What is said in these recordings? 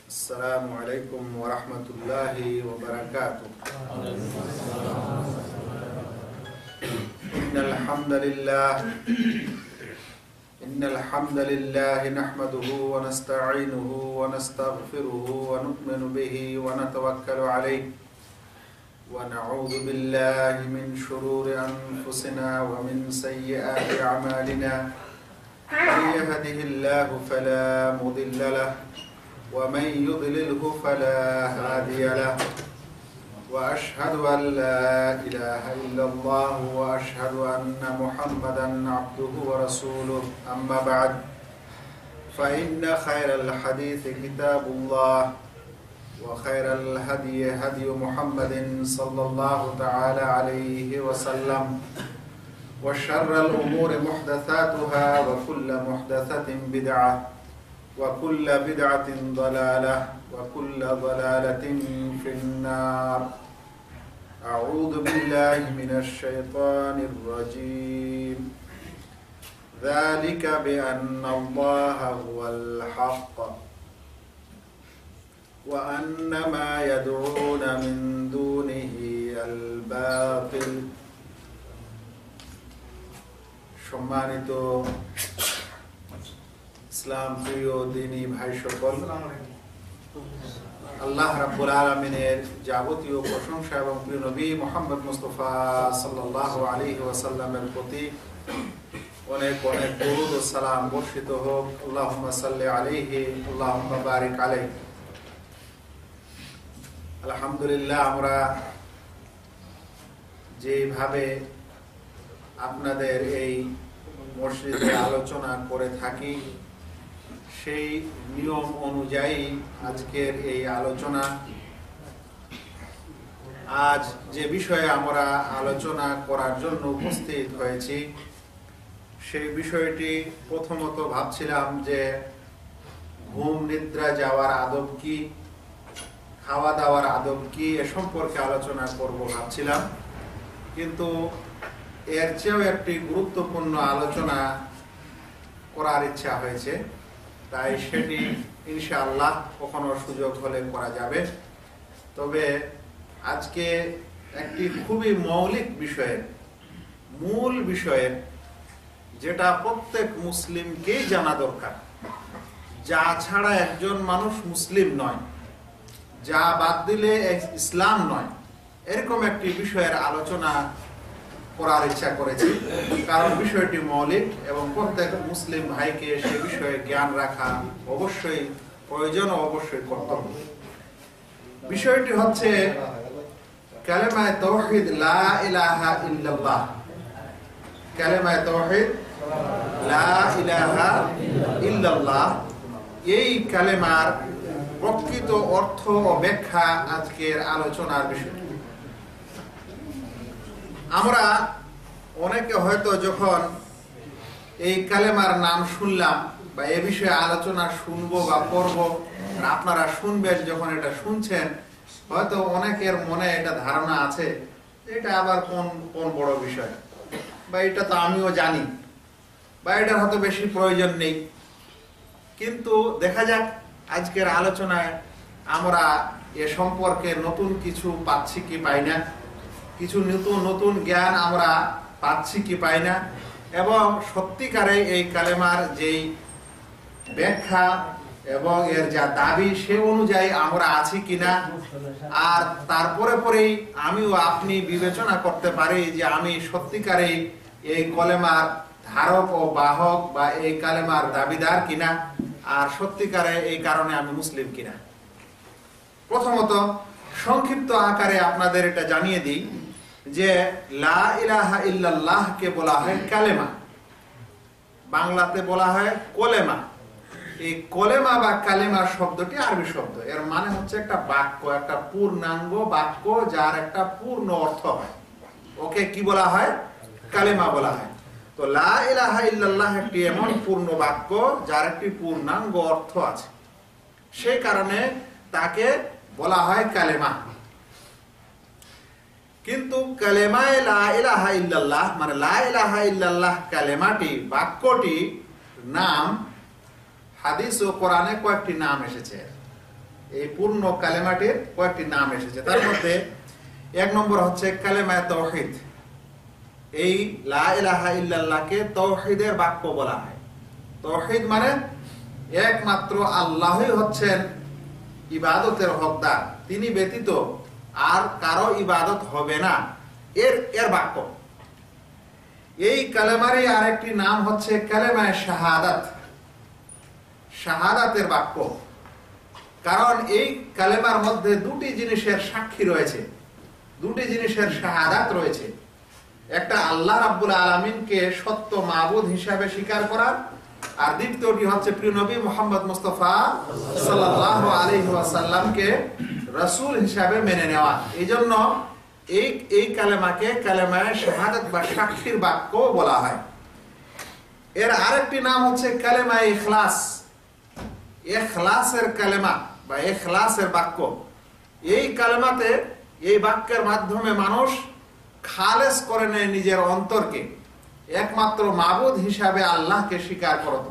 السلام عليكم ورحمة الله وبركاته. إن الحمد لله نحمده ونستعينه ونستغفره ونؤمن به ونتوكل عليه ونعوذ بالله من شرور أنفسنا ومن سيئات أعمالنا. من يهده الله فلا مضل له ومن يضلله فلا هادي له وأشهد أن لا إله إلا الله وأشهد أن محمدا عبده ورسوله. أما بعد فإن خير الحديث كتاب الله وخير الهدي هدي محمد صلى الله تعالى عليه وسلم وشر الأمور محدثاتها وكل محدثة بدعة وكل بدعة ضلالة وكل ضلالة في النار. أعوذ بالله من الشيطان الرجيم. ذلك بأن الله هو الحق وأن ما يدعون من دونه الباطل. সম্মানিত ইসলাম প্রিয় দ্বীনী ভাই সকল, আল্লাহ রাব্বুল আলামিনের যাবতীয় প্রশংসা এবং প্রিয় নবী মুহাম্মদ মুস্তাফা সাল্লাল্লাহু আলাইহি ওয়াসাল্লামের প্রতি অনেক অনেক দরুদ ও সালাম বর্ষিত হোক। আল্লাহুম্মা সাল্লি আলাইহি আল্লাহুম্মা বারিক আলাইহি। আলহামদুলিল্লাহ, আমরা যেভাবে আপনাদের এই মসজিদে আলোচনা করে থাকি সেই নিয়ম অনুযায়ী আজকের এই আলোচনা, আজ যে বিষয়ে আমরা আলোচনা করার জন্য উপস্থিত হয়েছি সেই বিষয়টি প্রথমত ভাবছিলাম যে ঘুম নিদ্রা যাওয়ার আদব কি, খাওয়া দাওয়ার আদব কি, এ সম্পর্কে আলোচনা করব ভাবছিলাম, কিন্তু এর চেয়েও একটি গুরুত্বপূর্ণ আলোচনা করার ইচ্ছা হয়েছে, তাই সেটি ইনশাআল্লাহ কখনো সুযোগ হলে করা যাবে। তবে আজকে একটি খুবই মৌলিক বিষয়ের, মূল বিষয়ের, যেটা প্রত্যেক মুসলিমকেই জানা দরকার, যা ছাড়া একজন মানুষ মুসলিম নয়, যা বাদ দিলে ইসলাম নয়, এরকম একটি বিষয়ের আলোচনা করার ইচ্ছা করেছি। কারণ বিষয়টি মৌলিক এবং প্রত্যেক মুসলিম ভাইকে সে বিষয়ে জ্ঞান রাখা অবশ্যই প্রয়োজন ও অবশ্যই কর্তব্য। বিষয়টি হচ্ছে কালেমায়ে তাওহীদ লা ইলাহা ইল্লাল্লাহ। কালেমায়ে তাওহীদ লা ইলাহা ইল্লাল্লাহ, এই কালেমার প্রকৃত অর্থ ও ব্যাখ্যা আজকের আলোচনার বিষয়। আমরা অনেকে হয়তো যখন এই কালেমার নাম শুনলাম বা এ বিষয়ে আলোচনা শুনবো বা করব, আপনারা শুনবেন, যখন এটা শুনছেন হয়তো অনেকের মনে এটা ধারণা আছে এটা আবার কোন কোন বড় বিষয়, বা এটা তো আমিও জানি, বা এটার হয়তো বেশি প্রয়োজন নেই। কিন্তু দেখা যাক আজকের আলোচনায় আমরা এ সম্পর্কে নতুন কিছু পাচ্ছি কি পাই না, কিছু নতুন নতুন জ্ঞান আমরা পাচ্ছি কি পাই না, এবং সত্যিকারে এই কালেমার যেই ব্যাখ্যা এবং এর যা দাবি সে অনুযায়ী আমরা আছি কিনা, আর তারপরে পরেই আমিও আপনি বিবেচনা করতে পারি যে আমি সত্যিকারে এই কলেমার ধারক ও বাহক বা এই কালেমার দাবিদার কিনা, আর সত্যিকারে এই কারণে আমি মুসলিম কিনা। প্রথমত সংক্ষিপ্ত আকারে আপনাদের এটা জানিয়ে দিই যে লা ইলাহা ইল্লাল্লাহ কে বলা হয় কালেমা, বাংলাতে বলা হয় কলেমা। এই কলেমা বা কালেমা শব্দটি আরবি শব্দ, এর মানে হচ্ছে একটা বাক্য, একটা পূর্ণাঙ্গ বাক্য যার একটা পূর্ণ অর্থ হয়, ওকে কি বলা হয়? কালেমা বলা হয়। তো লা ইলাহা ইল্লাল্লাহ একটি এমন পূর্ণ বাক্য যার একটি পূর্ণাঙ্গ অর্থ আছে, সেই কারণে তাকে বলা হয় কালেমা। কিন্তু কালেমায়ে লা ইলাহা ইল্লাল্লাহ মানে লা ইলাহা ইল্লাল্লাহ কালেমাটি, বাক্যটি নাম হাদিস ও কোরআনে কয়েকটি নাম এসেছে। এই পূর্ণ কালেমাটির কয়েকটি নাম এসেছে। তার মধ্যে এক নম্বর হচ্ছে কালেমায়ে তাওহীদ। এই লা ইলাহা ইল্লাল্লাহকে তাওহীদের বাক্য বলা হয়। তাওহীদ মানে একমাত্র আল্লাহই হচ্ছেন ইবাদতের হকদার, তিনি ব্যতীত আর কারো ইবাদত হবে না, এর বাক্য। এই কালেমারই আরেকটি নাম হচ্ছে কালেমায়ে শাহাদাত, শাহাদাতের বাক্য। কারণ এই কালেমার মধ্যে দুটি জিনিসের সাক্ষী রয়েছে, দুটি জিনিসের শাহাদাত রয়েছে। একটা আল্লাহ রাব্বুল আলামিনকে সত্য মাবুদ হিসাবে স্বীকার করা, আর দ্বিতীয়টি হচ্ছে প্রিয় নবী মুহাম্মদ মুস্তাফা সাল্লাল্লাহু আলাইহি ওয়াসাল্লামকে রাসূল হিসাবে মেনে নেওয়া। এইজন্য এই কালেমাকে কালেমায়ে শাহাদাত বা সাক্ষীর বাক্য বলা হয়। এর আরেকটি নাম হচ্ছে কালেমায়ে ইখলাস, ইখলাসের কালেমা বা ইখলাসের বাক্য। এই কালেমাতে, এই বাক্যের মাধ্যমে মানুষ খালেস করে নেয় নিজের অন্তরকে, একমাত্র মাবুদ হিসাবে আল্লাহকে স্বীকার করত।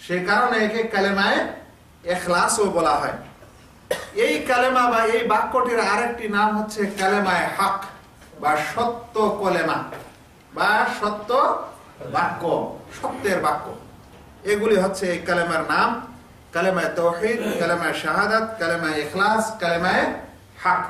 সে কারণে একে কালেমায়ে ইখলাসও বলা হয়। এই কালেমা বা এই বাক্যটির আরেকটি নাম হচ্ছে কালেমায়ে হক বা সত্য কলেমা বা সত্য বাক্য, সত্যের বাক্য। এগুলি হচ্ছে এই কালেমার নাম: কালেমায়ে তাওহীদ, কালেমায়ে শাহাদাত, কালেমায়ে ইখলাস, কালেমায়ে হক।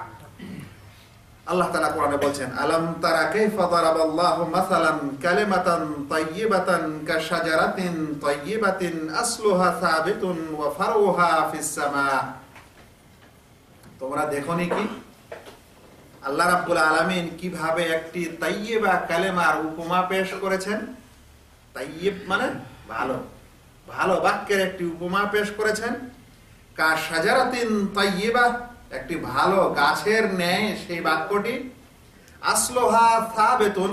আল্লাহ তাআলা কোরআনে বলছেন, আলাম তারা কাইফা দারাবাল্লাহু মাসালান কালিমাতান তাইয়্যিবাতান কাশাজারাতিন তাইয়্যিবাতিন আসলুহা সাবিতুন ওয়া ফারউহা ফিস সামা। তোমরা দেখোনি কি আল্লাহ রাব্বুল আলামিন কিভাবে একটি তাইয়্যিবা কালেমার উপমা পেশ করেছেন? তাইয়্যিব মানে ভালো, ভালো বাক্যের একটি উপমা পেশ করেছেন। কাশাজারাতিন তাইয়্যিবা, একটি ভালো গাছের ন্যায় সেই বাক্যটি। আসলুহা সাবিতুন,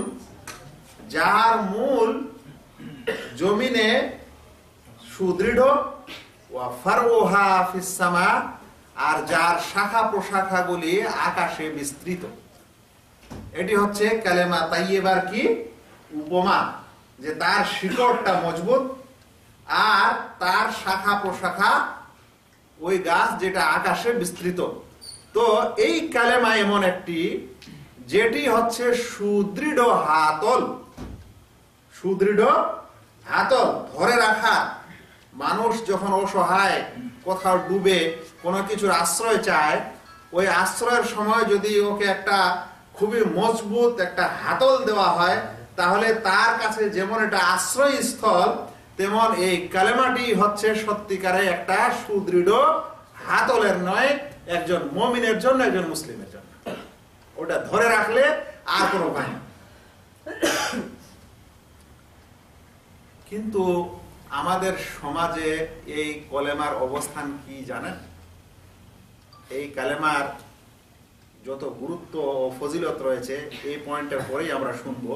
যার মূল জমিনে সুদৃঢ়। ওয়া ফারউহা ফিস সামা, আর যার শাখা প্রশাখাগুলি আকাশে বিস্তৃত। এটি হচ্ছে কালেমা তাইয়্যিবার কি উপমা, যে তার শিকড়টা মজবুত আর তার শাখা প্রশাখা ওই গাছ যেটা আকাশে বিস্তৃত। তো এই কালেমা এমন একটি যেটি হচ্ছে সুদৃঢ় হাতল, সুদৃঢ় হাতল ধরে রাখা। মানুষ যখন অসহায়, কোথাও ডুবে, কোনো কিছুর আশ্রয় চায়, ওই আশ্রয়ের সময় যদি ওকে একটা খুবই মজবুত একটা হাতল দেওয়া হয়, তাহলে তার কাছে যেমন এটা আশ্রয়স্থল, তেমন এই কালেমাটি হচ্ছে সত্যিকারে একটা সুদৃঢ় হাতলের নয়, একজন মুমিনের জন্য, একজন মুসলিমের জন্য। ওটা ধরে রাখলে আর কোনো উপায় নেই। কিন্তু আমাদের সমাজে এই কলেমার অবস্থান কি জানেন? এই কালেমার যত গুরুত্ব ও ফজিলত রয়েছে এই পয়েন্টের পরেই আমরা শুনবো।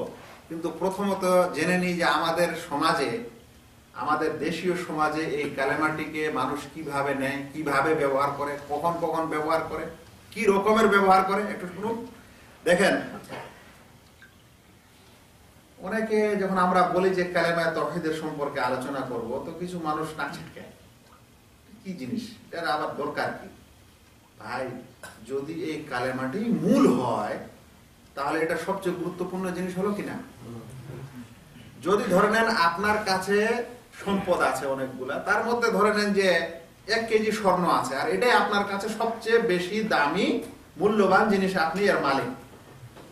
কিন্তু প্রথমত জেনে নিই যে আমাদের সমাজে, আমাদের দেশীয় সমাজে এই কালেমাটিকে মানুষ কিভাবে নেয়, কিভাবে ব্যবহার করে, কখন কখন ব্যবহার করে, কি রকমের ব্যবহার করে, একটু শুনুন। দেখেন, অনেকে যখন আমরা বলি যে কালেমায়ে তাওহীদের সম্পর্কে আলোচনা করব, তো কিছু মানুষ নাক ছিটকায়, কি জিনিস, এর আবার দরকার কি? ভাই, যদি এই কালেমাটি মূল হয় তাহলে এটা সবচেয়ে গুরুত্বপূর্ণ জিনিস হলো কিনা? যদি ধরে নেন আপনার কাছে সম্পদ আছে অনেকগুলা, তার মধ্যে ধরে নেন যে 1 কেজি স্বর্ণ আছে, আর এটাই আপনার কাছে সবচেয়ে বেশি দামি মূল্যবান জিনিস, আপনি এর মালিক,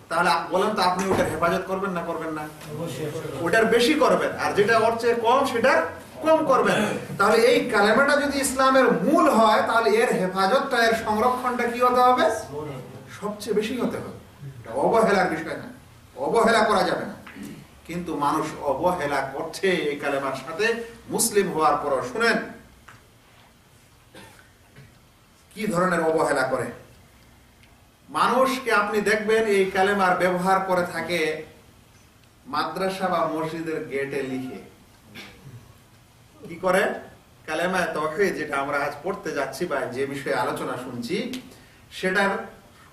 তাহলে বলেন তো আপনি ওটার হেফাজত করবেন না করবেন না? ওটার বেশি করবেন, আর যেটা ওর চেয়ে কম সেটা কম করবেন। তাহলে এই কালেমাটা যদি ইসলামের মূল হয়, তাহলে এর হেফাজতটা, এর সংরক্ষণটা কি হতে হবে? সবচেয়ে বেশি হতে হবে। এটা অবহেলার বিষয় না, অবহেলা করা যাবে না। কিন্তু মানুষ অবহেলা করছে এই কালেমার সাথে, মুসলিম হওয়ার পরও। শুনেন কি ধরনের অবহেলা করে। মানুষকে আপনি দেখবেন এই কালেমার ব্যবহার করে থাকে মাদ্রাসা বা মসজিদের গেটে লিখে। কি করে? কালেমায়ে তাওহীদ যেটা আমরা আজ পড়তে যাচ্ছি বা যে বিষয়ে আলোচনা শুনছি, সেটার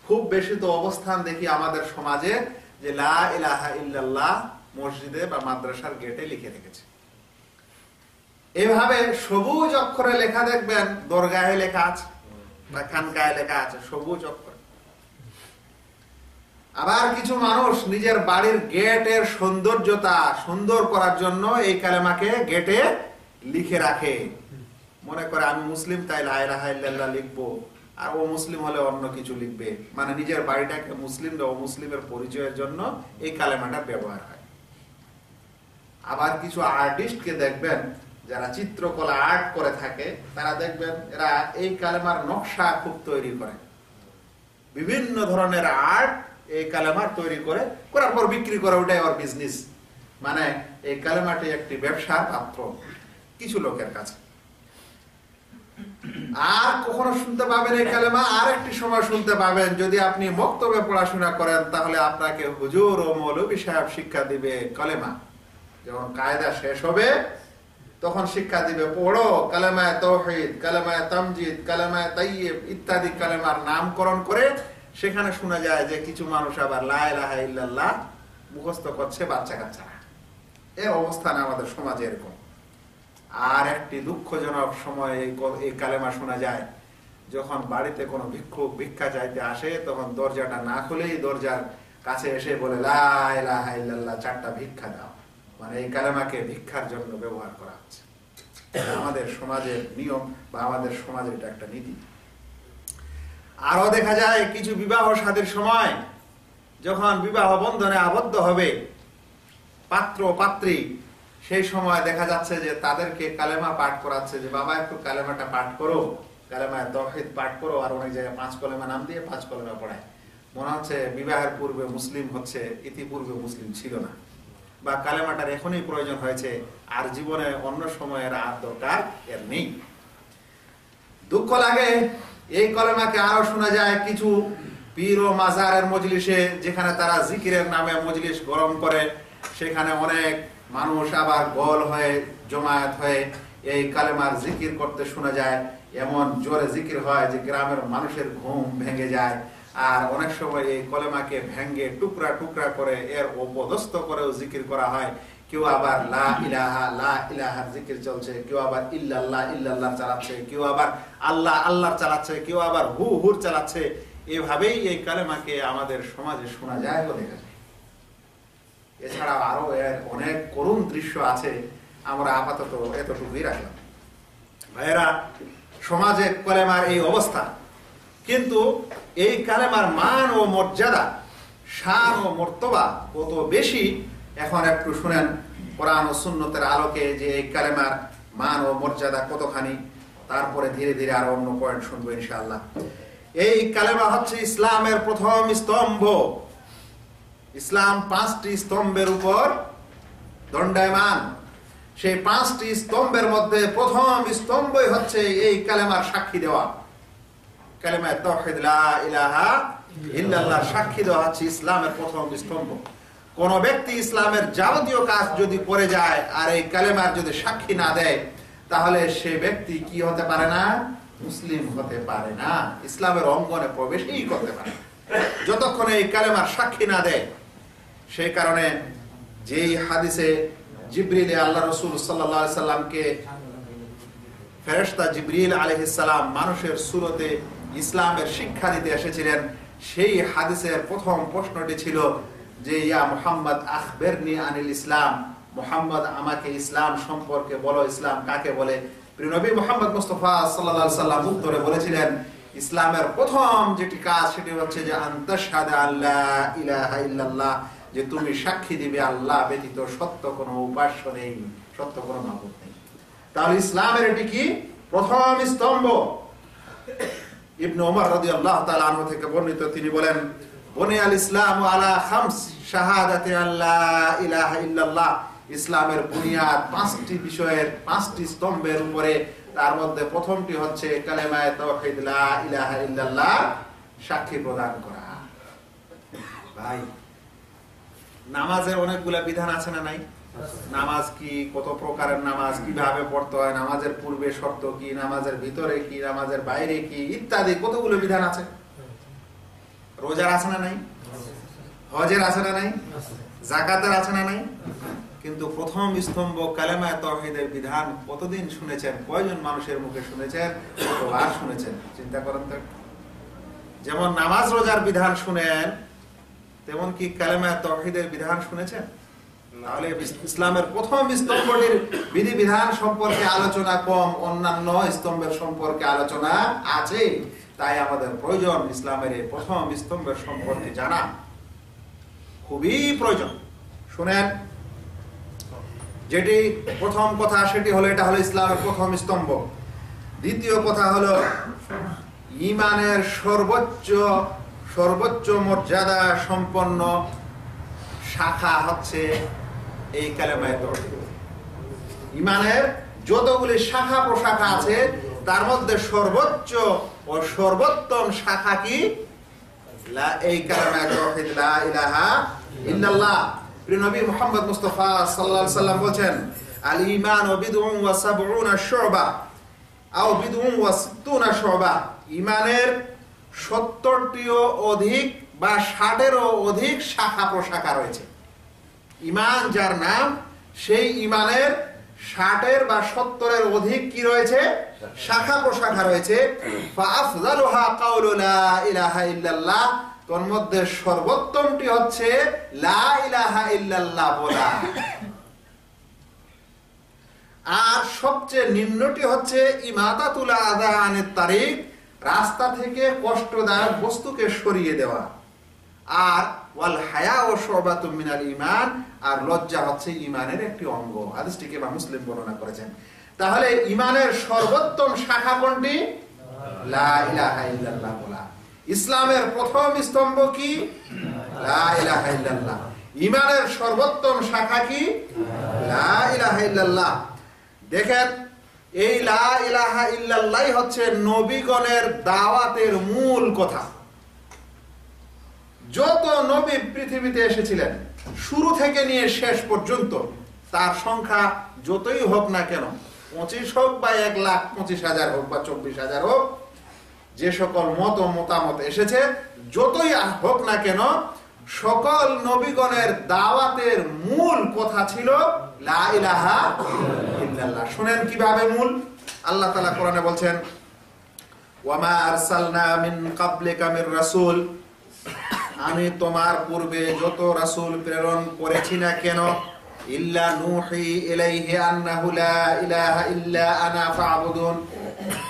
খুব বেশি তো অবস্থান দেখি আমাদের সমাজে যে লা ইলাহা ইল্লাল্লাহ মসজিদে বা মাদ্রাসার গেটে লিখে রেখেছে। এভাবে সবুজ অক্ষরে লেখা দেখবেন দরগাহে লেখা আছে, বা খানকায় লেখা আছে সবুজ অক্ষরে। আবার কিছু মানুষ নিজের বাড়ির গেটের সৌন্দর্যতা সুন্দর করার জন্য এই কালেমাকে গেটে লিখে রাখে, মনে করে আমি মুসলিম তাই লা ইলাহা ইল্লাল্লাহ লিখবো, আর ও মুসলিম হলে অন্য কিছু লিখবে, মানে নিজের বাড়িটাকে মুসলিম ও মুসলিমের পরিচয়ের জন্য এই কালেমাটা ব্যবহার হয়। আবার কিছু আর্টিস্টকে দেখবেন যারা চিত্রকলা আর্ট করে থাকে, তারা দেখবেন এরা এই কালেমার নকশা খুব তৈরি করে, বিভিন্ন ধরনের আর্ট এই কালেমার তৈরি করে করার পর বিক্রি করে, ওটাই ওর বিজনেস। মানে এই কালেমাটি একটি ব্যবসার পাত্র কিছু লোকের কাছে। আর কখনো শুনতে পাবেন এই কালেমা আর একটি সময় শুনতে পাবেন, যদি আপনি মক্তবে পড়াশোনা করেন তাহলে আপনাকে হুজুর ও মৌলভী সাহেব শিক্ষা দিবে কালেমা। যখন কায়দা শেষ হবে তখন শিক্ষা দিবে, পড়ো কালেমায়ে তাওহীদ, কালেমায়ে তামজিদ, কালেমায়ে তাইয়্যিব ইত্যাদি কালেমার নামকরণ করে। সেখানে শোনা যায় যে কিছু মানুষ আবার লা ইলাহা ইল্লাল্লাহ মুখস্থ করছে বাচ্চা কাচ্চারা। এর অবস্থান আমাদের সমাজে এরকম। আর একটি দুঃখজনক সময় এই কালেমা শোনা যায়, যখন বাড়িতে কোনো ভিক্ষুক ভিক্ষা চাইতে আসে তখন দরজাটা না খুলেই দরজার কাছে এসে বলে লা ইলাহা ইল্লাল্লাহ, 4টা ভিক্ষা দাও। মানে এই কালেমাকে ভিক্ষার জন্য ব্যবহার করা হচ্ছে। আমাদের সমাজের নিয়ম বা আমাদের সমাজের এটা একটা নীতি। আরো দেখা যায় কিছু বিবাহ শাদীর সময় যখন বিবাহ বন্ধনে আবদ্ধ হবে পাত্র পাত্রী, সেই সময় দেখা যাচ্ছে যে তাদেরকে কালেমা পাঠ করাচ্ছে, যে বাবা একটু কালেমাটা পাঠ করো, কালেমায়ে তাওহীদ পাঠ করো। আর অনেক জায়গায় 5 কলেমা নাম দিয়ে 5 কলেমা পড়ায়, মনে হচ্ছে বিবাহের পূর্বে মুসলিম হচ্ছে, ইতিপূর্বে মুসলিম ছিল না, বা কালেমাটার এখনই প্রয়োজন হয়েছে, আর জীবনে অন্য সময়ের আর দরকার এর নেই। দুঃখ লাগে এই কলেমাকে আরো শোনা যায় কিছু পীর ও মাজারের মজলিসে, যেখানে তারা জিকিরের নামে মজলিস গরম করে, সেখানে অনেক মানুষ আবার গোল হয়ে জমায়েত হয়ে এই কালেমার জিকির করতে শোনা যায়। এমন জোরে জিকির হয় যে গ্রামের মানুষের ঘুম ভেঙে যায়। আর অনেক সময় এই কলেমাকে ভেঙে টুকরা টুকরা করে এর অপদস্থ করেও জিকির করা হয়। কেউ আবার লা ইলাহা লা ইলাহার জিকির চলছে, কেউ আবার ইল্লাল্লাহ ইল্লাল্লাহ চালাচ্ছে, কেউ আবার আল্লাহ আল্লাহর চালাচ্ছে, কেউ আবার হু হুর চালাচ্ছে। এভাবেই এই কালেমাকে আমাদের সমাজে শোনা যায় ও দেখা যায়। এছাড়া আরো এর অনেক করুণ দৃশ্য আছে, আমরা আপাতত এতটুকুই রাখলাম। ভাইয়েরা, সমাজে কালেমার এই অবস্থা, কিন্তু এই কালেমার মান ও মর্যাদা, শান ও মর্তবা কত বেশি, এখন একটু শুনেন কোরআন ও সুন্নতের আলোকে যে এই কালেমার মান ও মর্যাদা কতখানি। তারপরে ধীরে ধীরে আরো অন্য পয়েন্ট শুনবো ইনশাআল্লাহ। এই কালেমা হচ্ছে ইসলামের প্রথম স্তম্ভ। ইসলাম 5টি স্তম্ভের উপর দণ্ডায়মান। সেই 5টি স্তম্ভের মধ্যে প্রথম স্তম্ভই হচ্ছে এই কালেমার সাক্ষী দেওয়া। কালেমায়ে তাওহীদ লা ইলাহা ইল্লাল্লাহ সাক্ষী দেওয়া হচ্ছে ইসলামের প্রথম স্তম্ভ। কোন ব্যক্তি ইসলামের যাবতীয় কাজ যদি করে যায় আর এই কালেমার যদি সাক্ষী না দেয়, তাহলে সে ব্যক্তি কি হতে পারে না? মুসলিম হতে পারে না, ইসলামের অঙ্গনে প্রবেশই করতে পারে না যতক্ষণ এই কালেমার সাক্ষী না দেয়। সেই কারণে যেই হাদিসে জিবরিল আল্লাহ রাসূল সাল্লাল্লাহু আলাইহি সাল্লামকে ফেরেশতা জিবরিল আলাইহিস সালাম মানুষের সুরতে ইসলামের শিক্ষা দিতে এসেছিলেন, সেই হাদিসের প্রথম প্রশ্নটি ছিল যে ইয়া মুহাম্মদ আখবিরনি আনিল ইসলাম, মুহাম্মদ আমাকে ইসলাম সম্পর্কে বলো, ইসলাম কাকে বলে। প্রিয় নবী মুহাম্মদ মুস্তাফা সাল্লাল্লাহু আলাইহি সাল্লাম উত্তরে বলেছিলেন, ইসলামের প্রথম যেটি কাজ সেটি হচ্ছে যে আনতাশহাদা আল্লা ইলাহা ইল্লাল্লাহ, যে তুমি সাক্ষী দিবে আল্লাহ ব্যতীত সত্য কোনো উপাস্য নেই, সত্য কোনো মাবুদ নেই। তাহলে ইসলামের এটি কি? প্রথম স্তম্ভ। ইবনে ওমর রাদিয়াল্লাহু তাআলা আনহু থেকে বর্ণিত, তিনি বলেন, বুনিয়াল ইসলামু আলা খামস শাহাদাতি আল্লা ইলাহা ইল্লাল্লাহ। ইসলামের বুনিয়াদ 5টি বিষয়ের 5টি স্তম্ভের উপরে। তার মধ্যে প্রথমটি হচ্ছে কালেমায়ে তাওহীদ লা ইলাহা ইল্লাল্লাহ সাক্ষী প্রদান করা। ভাই, নামাজের অনেকগুলা বিধান আছে না নাই? নামাজ কি, কত প্রকারের নামাজ, কিভাবে পড়তে হয়, নামাজের পূর্বে শর্ত কি, নামাজের ভিতরে কি, নামাজের বাইরে কি, ইত্যাদি কতগুলো বিধান আছে। রোজার আছে না নাই? হজের আছে না নাই? যাকাতের আছে না নাই? কিন্তু প্রথম স্তম্ভ কালেমায়ে তাওহীদের বিধান কতদিন শুনেছেন, কয়জন মানুষের মুখে শুনেছেন, কতবার শুনেছেন চিন্তা করেন তো। যেমন নামাজ রোজার বিধান শুনেন, তেমন কি কালেমায়ে তাওহীদের বিধান শুনেছেন? তাহলে ইসলামের প্রথম স্তম্ভটির বিধিবিধান সম্পর্কে আলোচনা কম, অন্যান্য স্তম্ভের সম্পর্কে আলোচনা আছে। তাই আমাদের প্রয়োজন ইসলামের এই প্রথম স্তম্ভের সম্পর্কে জানা, খুবই প্রয়োজন। শুনেন, যেটি প্রথম কথা সেটি হলো, এটা হলো ইসলামের প্রথম স্তম্ভ। দ্বিতীয় কথা হলো ঈমানের সর্বোচ্চ মর্যাদা সম্পন্ন শাখা হচ্ছে এই কালেমায়ে তাওহীদ। ঈমানের যতগুলি শাখা প্রশাখা আছে তার মধ্যে সর্বোচ্চ ও সর্বোত্তম শাখা কি? এই কালেমায়ে তাওহীদ, লা ইলাহা ইল্লাল্লাহ। প্রিয় নবী মুহাম্মদ মুস্তাফা সাল্লাল্লাহু আলাইহি ওয়াসাল্লাম বলেন, আল ঈমানু বিদউন ওয়া সাবউনা শুবা আও বিদউন ওয়া সিত্তুনা শুবা। ঈমানের 70টিরও অধিক বা 60এরও অধিক শাখা প্রশাখা রয়েছে। ঈমান যার নাম, সেই ঈমানের 60-এর বা 70-এর অধিক কি রয়েছে? শাখা প্রশাখা রয়েছে। ফাআফযালুহা কাউলু লা ইলাহা ইল্লাল্লাহ। তোর মধ্যে সর্বোত্তমটি হচ্ছে লা ইলাহা ইল্লাল্লাহ বলা, আর সবচেয়ে নিম্নটি হচ্ছে ইমাতাতুল আযা আনিত তারিক, রাস্তা থেকে কষ্টদায়ক বস্তুকে সরিয়ে দেওয়া। আর ওয়াল হায়াউ শুবাতুম মিনাল ঈমান, আর লজ্জা হচ্ছে ঈমানের একটি অঙ্গ। হাদিসটিকে ইমাম মুসলিম বর্ণনা করেছেন। তাহলে ঈমানের সর্বোত্তম শাখা কোনটি? লা ইলাহা ইল্লাল্লাহ বলা। ইসলামের প্রথম স্তম্ভ কি? লা ইলাহা ইল্লাল্লাহ। ঈমানের সর্বোত্তম শাখা কি? লা ইলাহা ইল্লাল্লাহ। দেখেন, এই লা ইলাহা ইল্লাল্লাহ হচ্ছে নবীগণের দাওয়াতের মূল কথা। যত নবী পৃথিবীতে এসেছিলেন শুরু থেকে নিয়ে শেষ পর্যন্ত, তার সংখ্যা যতই হোক না কেন, 25 হোক বা 1,25,000 হোক বা 24,000 হোক, যে সকল মতামত এসেছে যতই হোক না কেন, সকল নবীগণের দাওয়াতের মূল কথা ছিল লা ইলাহা ইল্লাল্লাহ। শুনেন কিভাবে মূল। আল্লাহ তাআলা কোরআনে বলছেন, ওয়া মা আরসালনা মিন ক্বাবলিকা মির রাসূল, আমি তোমার পূর্বে যত রাসূল প্রেরণ করেছি না কেন, ইল্লা নূহি ইলাইহি আন্নাহু লা ইলাহা ইল্লা আনা ফা'বুদুন,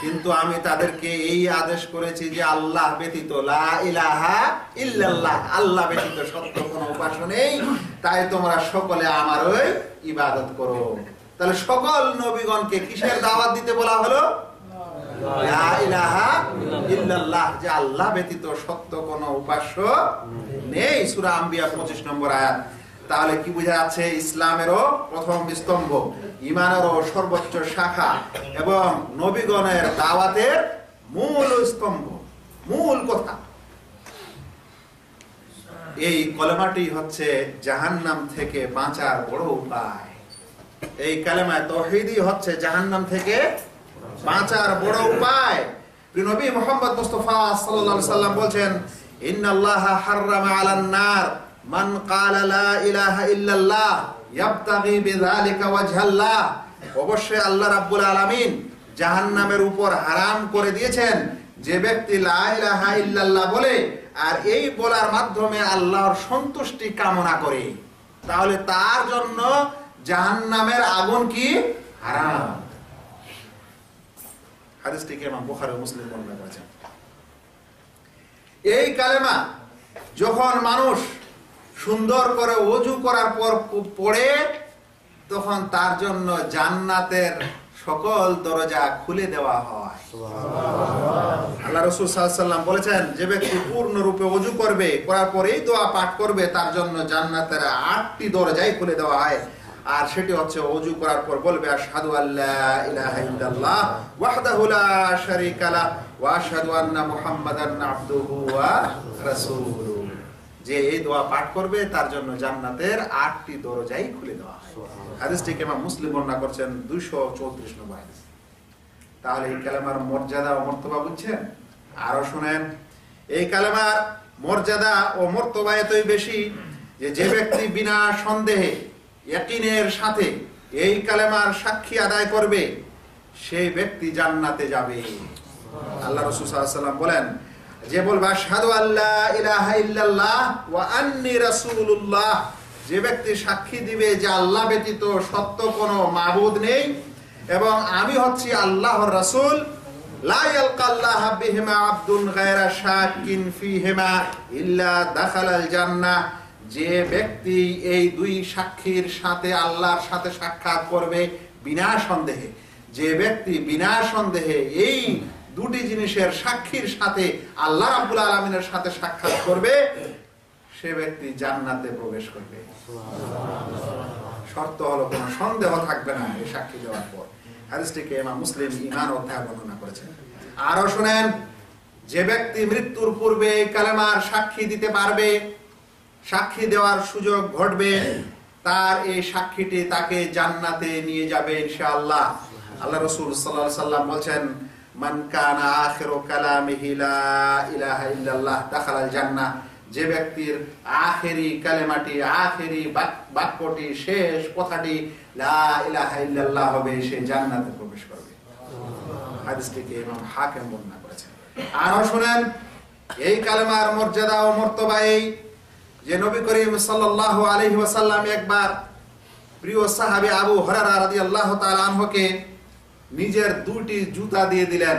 কিন্তু আমি তাদেরকে এই আদেশ করেছি যে আল্লাহ ব্যতীত, লা ইলাহা ইল্লাল্লাহ, আল্লাহ ব্যতীত সত্য কোনো উপাস্য নেই, তাই তোমরা সকলে আমারই ইবাদত করো। তাহলে সকল নবীগণকে কিসের দাওয়াত দিতে বলা হলো? লা ইলাহা ইল্লাল্লাহ, যে আল্লাহ ব্যতীত সত্য কোনো উপাস্য নেই। সূরা আম্বিয়া 25 নম্বর আয়াত। তাহলে কি বোঝা যাচ্ছে? ইসলামেরও প্রথম স্তম্ভ, ঈমানেরও সর্বোচ্চ শাখা এবং নবীগণের দাওয়াতের মূল স্তম্ভ, মূল কথা। এই কলেমাটি হচ্ছে জাহান্নাম থেকে বাঁচার বড় উপায়। এই কালেমায়ে তাওহীদই হচ্ছে জাহান্নাম থেকে বাঁচার বড় উপায়। নবী মুহাম্মদ মুস্তাফা সাল্লাল্লাহু আলাইহি সাল্লাম বলেন, ইন্নাল্লাহা হাররামা আলান নার মান ক্বালা লা ইলাহা ইল্লাল্লাহ ইয়াবতাগি বিযালিকা ওয়াজহাল্লাহ। অবশ্যই আল্লাহ রাব্বুল আলামিন জাহান্নামের উপর হারাম করে দিয়েছেন যে ব্যক্তি লা ইলাহা ইল্লাল্লাহ বলে আর এই বলার মাধ্যমে আল্লাহর সন্তুষ্টি কামনা করে, তাহলে তার জন্য জাহান্নামের আগুন কি? হারাম। হাদিসটিকে ইমাম বুখারী ও মুসলিম বর্ণনা করেছেন। এই কালেমা যখন মানুষ সুন্দর করে ওযু করার পর পড়ে, তখন তার জন্য জান্নাতের সকল দরজা খুলে দেওয়া হয়। আল্লাহ রাসূল সাল্লাল্লাহু আলাইহি ওয়াসাল্লাম বলেছেন, যে ব্যক্তি পূর্ণরূপে ওযু করবে, করার পরেই দোয়া পাঠ করবে, তার জন্য জান্নাতের 8টি দরজাই খুলে দেওয়া হয়। আর সেটি হচ্ছে ওযু করার পর বলবে, আশহাদু আল্লা ইলাহা ইল্লাল্লাহ ওয়াহদাহু লা শারীকা লাহু ওয়া আশহাদু আন্না মুহাম্মাদান আবদুহু ওয়া রাসূলুহু। যে এই দোয়া পাঠ করবে তার জন্য জান্নাতের 8টি দরজাই খুলে দেওয়া হয়। হাদিসটিকে ইমাম মুসলিম বর্ণনা করেছেন 234 নম্বর হাদিস। তাহলে এই কালেমার মর্যাদা ও মর্তবা বুঝছেন? আরো শুনেন, এই কালেমার মর্যাদা ও মর্তবা এতই বেশি যে ব্যক্তি বিনা সন্দেহে ইয়াকিনের সাথে এই কালেমার সাক্ষী আদায় করবে, সেই ব্যক্তি জান্নাতে যাবে। আল্লাহ রাসূল সাল্লাল্লাহু আলাইহি ওয়াসাল্লাম বলেন, যে বলবে আশহাদু আল্লা ইলাহা ইল্লাল্লাহ ওয়া আন্নী রাসূলুল্লাহ, যে ব্যক্তি সাক্ষী দিবে যে আল্লাহ ব্যতীত সত্য কোনো মাবুদ নেই এবং আমি হচ্ছি আল্লাহর রাসূল, লা ইয়ালকাল্লাহ বিহিমা আবদুন গায়রা শাকিন ফিহিমা ইল্লা দাখালাল জান্নাহ, যে ব্যক্তি এই দুই সাক্ষীর সাথে আল্লাহর সাথে সাক্ষাৎ করবে বিনা সন্দেহে, যে ব্যক্তি বিনা সন্দেহে এই দুটি জিনিসের সাক্ষীর সাথে আল্লাহ রাব্বুল আলামিনের সাথে সাক্ষাৎ করবে, সে ব্যক্তি জান্নাতে প্রবেশ করবে। শর্ত হলো কোনো সন্দেহ থাকবে না এই সাক্ষী দেওয়ার পর। হাদিসটিকে ইমাম মুসলিম ঈমান অধ্যায়ে বর্ণনা করেছেন। আরো শুনেন, যে ব্যক্তি মৃত্যুর পূর্বে এই কালেমার সাক্ষী দিতে পারবে, সাক্ষী দেওয়ার সুযোগ ঘটবে, তার এই সাক্ষীটি তাকে জান্নাতে নিয়ে যাবে ইনশাআল্লাহ। আল্লাহ রাসূল সাল্লাল্লাহু আলাইহি ওয়াসাল্লাম বলেন, মান কানা আখিরু কালামিহি লা ইলাহা ইল্লাল্লাহ দাখালাল জান্নাহ, যে ব্যক্তির আখেরি কালেমাটি, আখেরি বাক্যটি, শেষ কথাটি লা ইলাহা ইল্লাল্লাহ হবে, সে জান্নাতে প্রবেশ করবে। হাদিসটিকে ইমাম হাকিম বর্ণনা করেছেন। আরো শুনেন, এই কালেমার মর্যাদা ও মর্তবা এই যে নবী করিম সাল্লাল্লাহু আলাইহি ওয়াসাল্লাম একবার প্রিয় সাহাবী আবু হুরায়রা রাদিয়াল্লাহু তাআলা আনহুকে নিজের দুটি জুতা দিয়ে দিলেন।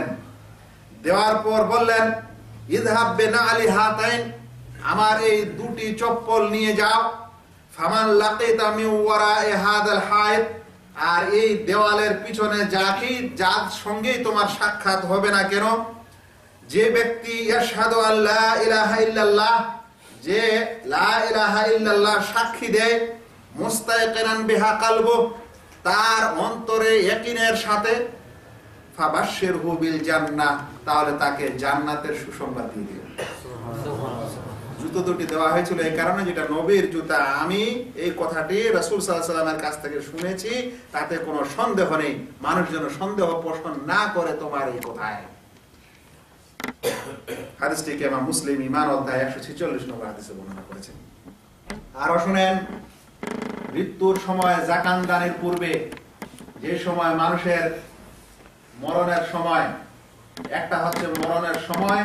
দেওয়ার পর বললেন, ইযহাব বিনালি হাতাইন, আমার এই দুটি চপ্পল নিয়ে যাও, ফামান লাকিতা মিন ওয়ারা'i হাদাল হায়ত, আর এই দেওয়ালের পিছনে যার সঙ্গেই তোমার সাক্ষাৎ হবে না কেন, যে ব্যক্তি ইয়াশহাদু আল্লা ইলাহা ইল্লাল্লাহ, যে লা ইলাহা ইল্লাল্লাহ সাক্ষী দেয়, মুস্তায়কিনান বিহা কলবু, তার অন্তরে ইয়াকিনের সাথে, ফাবাশশিরহু বিল জান্নাহ, তাহলে তাকে জান্নাতের সুসংবাদ দিয়ে দিও। জুতো দুটি দেওয়া হয়েছিল এই কারণে, যেটা নবীর জুতা, আমি এই কথাটি রাসূল সাল্লাল্লাহু আলাইহি ওয়াসাল্লামের কাছ থেকে শুনেছি, তাতে কোনো সন্দেহ নেই, মানুষ যেন সন্দেহ পোষণ না করে তোমার এই কথায়। হাদিসটিকে ইমাম মুসলিম ঈমান অধ্যায় 146 নম্বর হাদিসে বর্ণনা করেছেন। আরো শুনেন, মৃত্যুর সময় যাকাত দানের পূর্বে, যে সময় মানুষের মরণের সময়, একটা হচ্ছে মরণের সময়,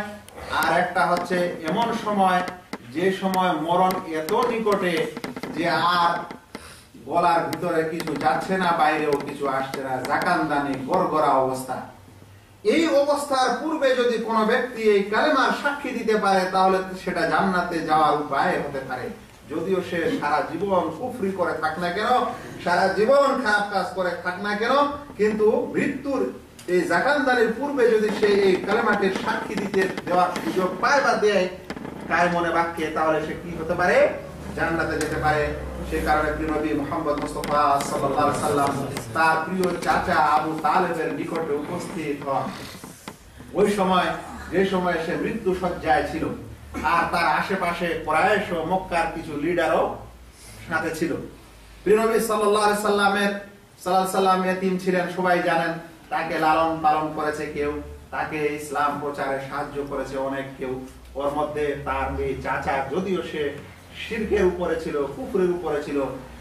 আর একটা হচ্ছে এমন সময় যে সময় মরণ এত নিকটে যে আর গলার ভিতরে কিছু যাচ্ছে না, বাইরেও কিছু আসছে না, যাকাত দানে গড়গড়া অবস্থা। এই অবস্থার পূর্বে যদি কোনো ব্যক্তি এই কালেমার সাক্ষী দিতে পারে, তাহলে সেটা জান্নাতে যাওয়ার উপায় হতে পারে। যদিও সে সারা জীবন কুফরি করে থাক না কেন, সারা জীবন খারাপ কাজ করে থাক না কেন, কিন্তু মৃত্যুর এই যাকাত দানের পূর্বে যদি সে এই কালেমাটির সাক্ষী দিতে দেওয়ার সুযোগ পায় বা দেয় কায় মনে বাক্যে, তাহলে সে কি হতে পারে, জান্নাতে যেতে পারে। সে কারণে প্রিয় নবী মুহাম্মদ মুস্তাফা সাল্লাল্লাহু আলাইহি সাল্লাম তার প্রিয় চাচা আবু তালেবের নিকটে উপস্থিত হন। ওই সময়, যে সময় সে মৃত্যু শয্যায় ছিল, আর তার আশেপাশে কুরাইশ ও মক্কার কিছু লিডারও সাথে ছিল। প্রিয় নবী সাল্লাল্লাহু আলাইহি সাল্লাম এতিম ছিলেন, সবাই জানেন। তাকে লালন পালন করেছে কেউ, তাকে ইসলাম প্রচারে সাহায্য করেছে অনেক কেউ। ওর মধ্যে তার এই চাচা, যদিও সে শিরকের উপরে ছিল, কুফরের উপরে ছিল,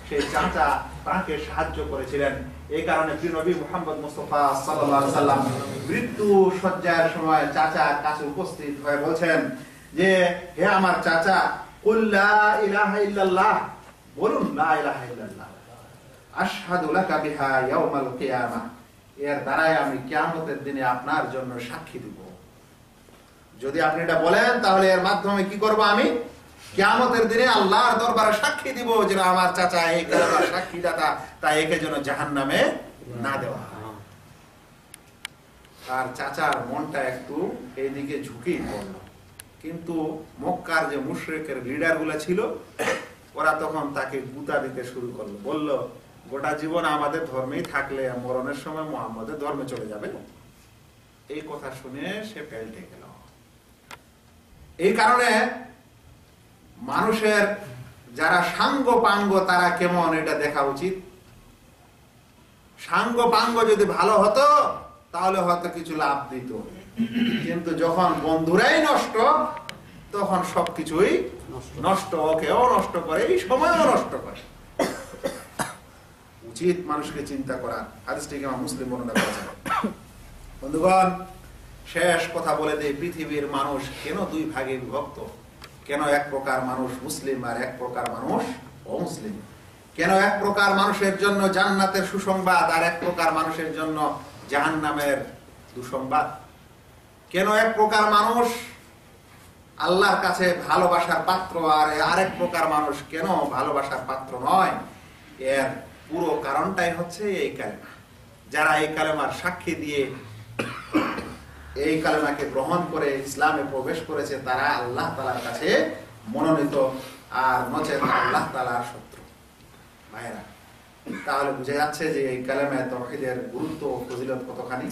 সেই চাচা তাকে সাহায্য করেছিলেন। এই কারণে প্রিয় নবী মুহাম্মদ মুস্তাফা সাল্লাল্লাহু আলাইহি সাল্লাম মৃত্যু শয্যার সময় চাচার কাছে উপস্থিত হয়ে বলছেন যে, হে আমার চাচা, কুল লা ইলাহা ইল্লাল্লাহ, বলুন লা ইলাহা ইল্লাল্লাহ, আশহাদু লাকা বিহা ইয়াউমাল কিয়ামাহ, এর দ্বারাই আমি কিয়ামতের দিনে আপনার জন্য সাক্ষী দিব। যদি আপনি এটা বলেন, তাহলে এর মাধ্যমে কি করব, আমি কিয়ামতের দিনে আল্লাহর দরবারে সাক্ষী দিব যে আমার চাচা এই কালেমার সাক্ষীদাতা, তাই একে যেন জাহান্নামে না দেওয়া হয়। আর চাচার মনটা একটু এইদিকে ঝুঁকেই পড়ল, কিন্তু মক্কার যে মুশরিকের লিডার গুলা ছিল, ওরা তখন তাকে গুতা দিতে শুরু করলো। বলল, গোটা জীবন আমাদের ধর্মেই থাকলে মরণের সময় মুহাম্মদের ধর্মে চলে যাবে। এই কথা শুনে সে পেল্টে গেল। এই কারণে মানুষের যারা সাঙ্গ পাঙ্গ, তারা কেমন এটা দেখা উচিত। সাঙ্গ পাঙ্গ যদি ভালো হতো তাহলে হয়তো কিছু লাভ দিত, কিন্তু যখন বন্ধুরাই নষ্ট, তখন সবকিছুই নষ্ট। ওকেও নষ্ট করে, এই সময়ও নষ্ট করে। উচিত মানুষকে চিন্তা করা। হাদিসটি ইমাম মুসলিম বর্ণনা করেছেন। বন্ধুগণ, শেষ কথা বলে দেই, পৃথিবীর মানুষ কেন দুই ভাগে বিভক্ত? কেন এক প্রকার মানুষ মুসলিম আর এক প্রকার মানুষ অমুসলিম? কেন এক প্রকার মানুষের জন্য জান্নাতের সুসংবাদ আর এক প্রকার মানুষের জন্য জাহান্নামের দুঃসংবাদ? কেন এক প্রকার মানুষ আল্লাহর কাছে ভালোবাসার পাত্র আর আরেক প্রকার মানুষ কেন ভালোবাসার পাত্র নয়? এর পুরো কারণটাই হচ্ছে এই কালেমা। যারা এই কালেমার সাক্ষী দিয়ে এই কালেমাকে গ্রহণ করে ইসলামে প্রবেশ করেছে তারা আল্লাহ তাআলার কাছে মনোনীত, আর নচেত আল্লাহ তাআলার শত্রু। ভাইরা, তাহলে বুঝা যাচ্ছে যে এই কালেমায়ে তাওহীদের গুরুত্ব ও ফজিলত কতখানি।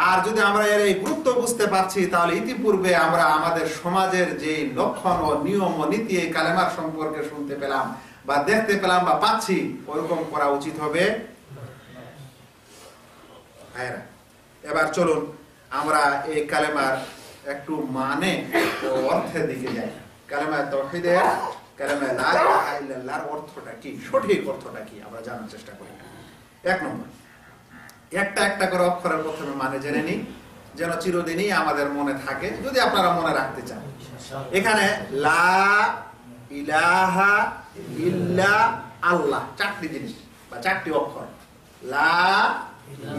আর যদি আমরা এর এই গুরুত্ব বুঝতে পারছি, তাহলে ইতিপূর্বে আমরা আমাদের সমাজের যে লক্ষণ ও নিয়ম ও নীতি এই কালেমার সম্পর্কে শুনতে পেলাম বা দেখতে পেলাম বা পাচ্ছি, ওরকম করা উচিত হবে। ভাইরা, এবার চলুন আমরা এই কালেমার একটু মানে ও অর্থের দিকে যাই। কালেমায়ে তাওহীদের, কালেমায়ে লা ইলাহা ইল্লাল্লাহর অর্থটা কি, সঠিক অর্থটা কি আমরা জানার চেষ্টা করি। এক নম্বর, একটা একটা করে অক্ষরের প্রথমে মানে জেনে নিই, যেন চিরদিনই আমাদের মনে থাকে, যদি আপনারা মনে রাখতে চান। এখানে লা ইলাহা ইল্লা আল্লাহ, চারটি জিনিস বা চারটি অক্ষর। লা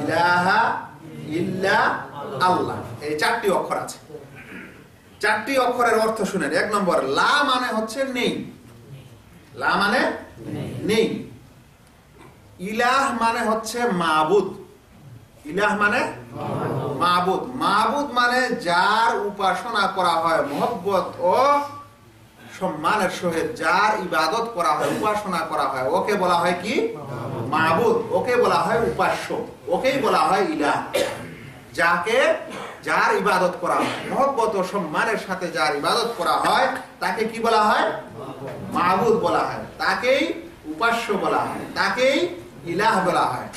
ইলাহা ইল্লা আল্লাহ, এই চারটি অক্ষর আছে। চারটি অক্ষরের অর্থ শুনেন। এক নম্বর, লা মানে হচ্ছে নেই। লা মানে নেই। ইলাহ মানে হচ্ছে মাবুদ। ইলাহ মানে মাবুদ। মাবুদ মানে যার উপাসনা করা হয় মহব্বত ও সম্মানের সহিত, যার ইবাদত করা হয়, উপাসনা করা হয়, ওকে বলা হয় কি? মাবুদ। ওকে বলা হয় উপাস্য, ওকেই বলা হয় ইলাহ। যার ইবাদত করা হয়, মহব্বত ও সম্মানের সাথে যার ইবাদত করা হয়, তাকে কি বলা হয়? মাবুদ বলা হয়। তাকেই উপাস্য বলা হয়, তাকেই ইলাহ বলা হয়।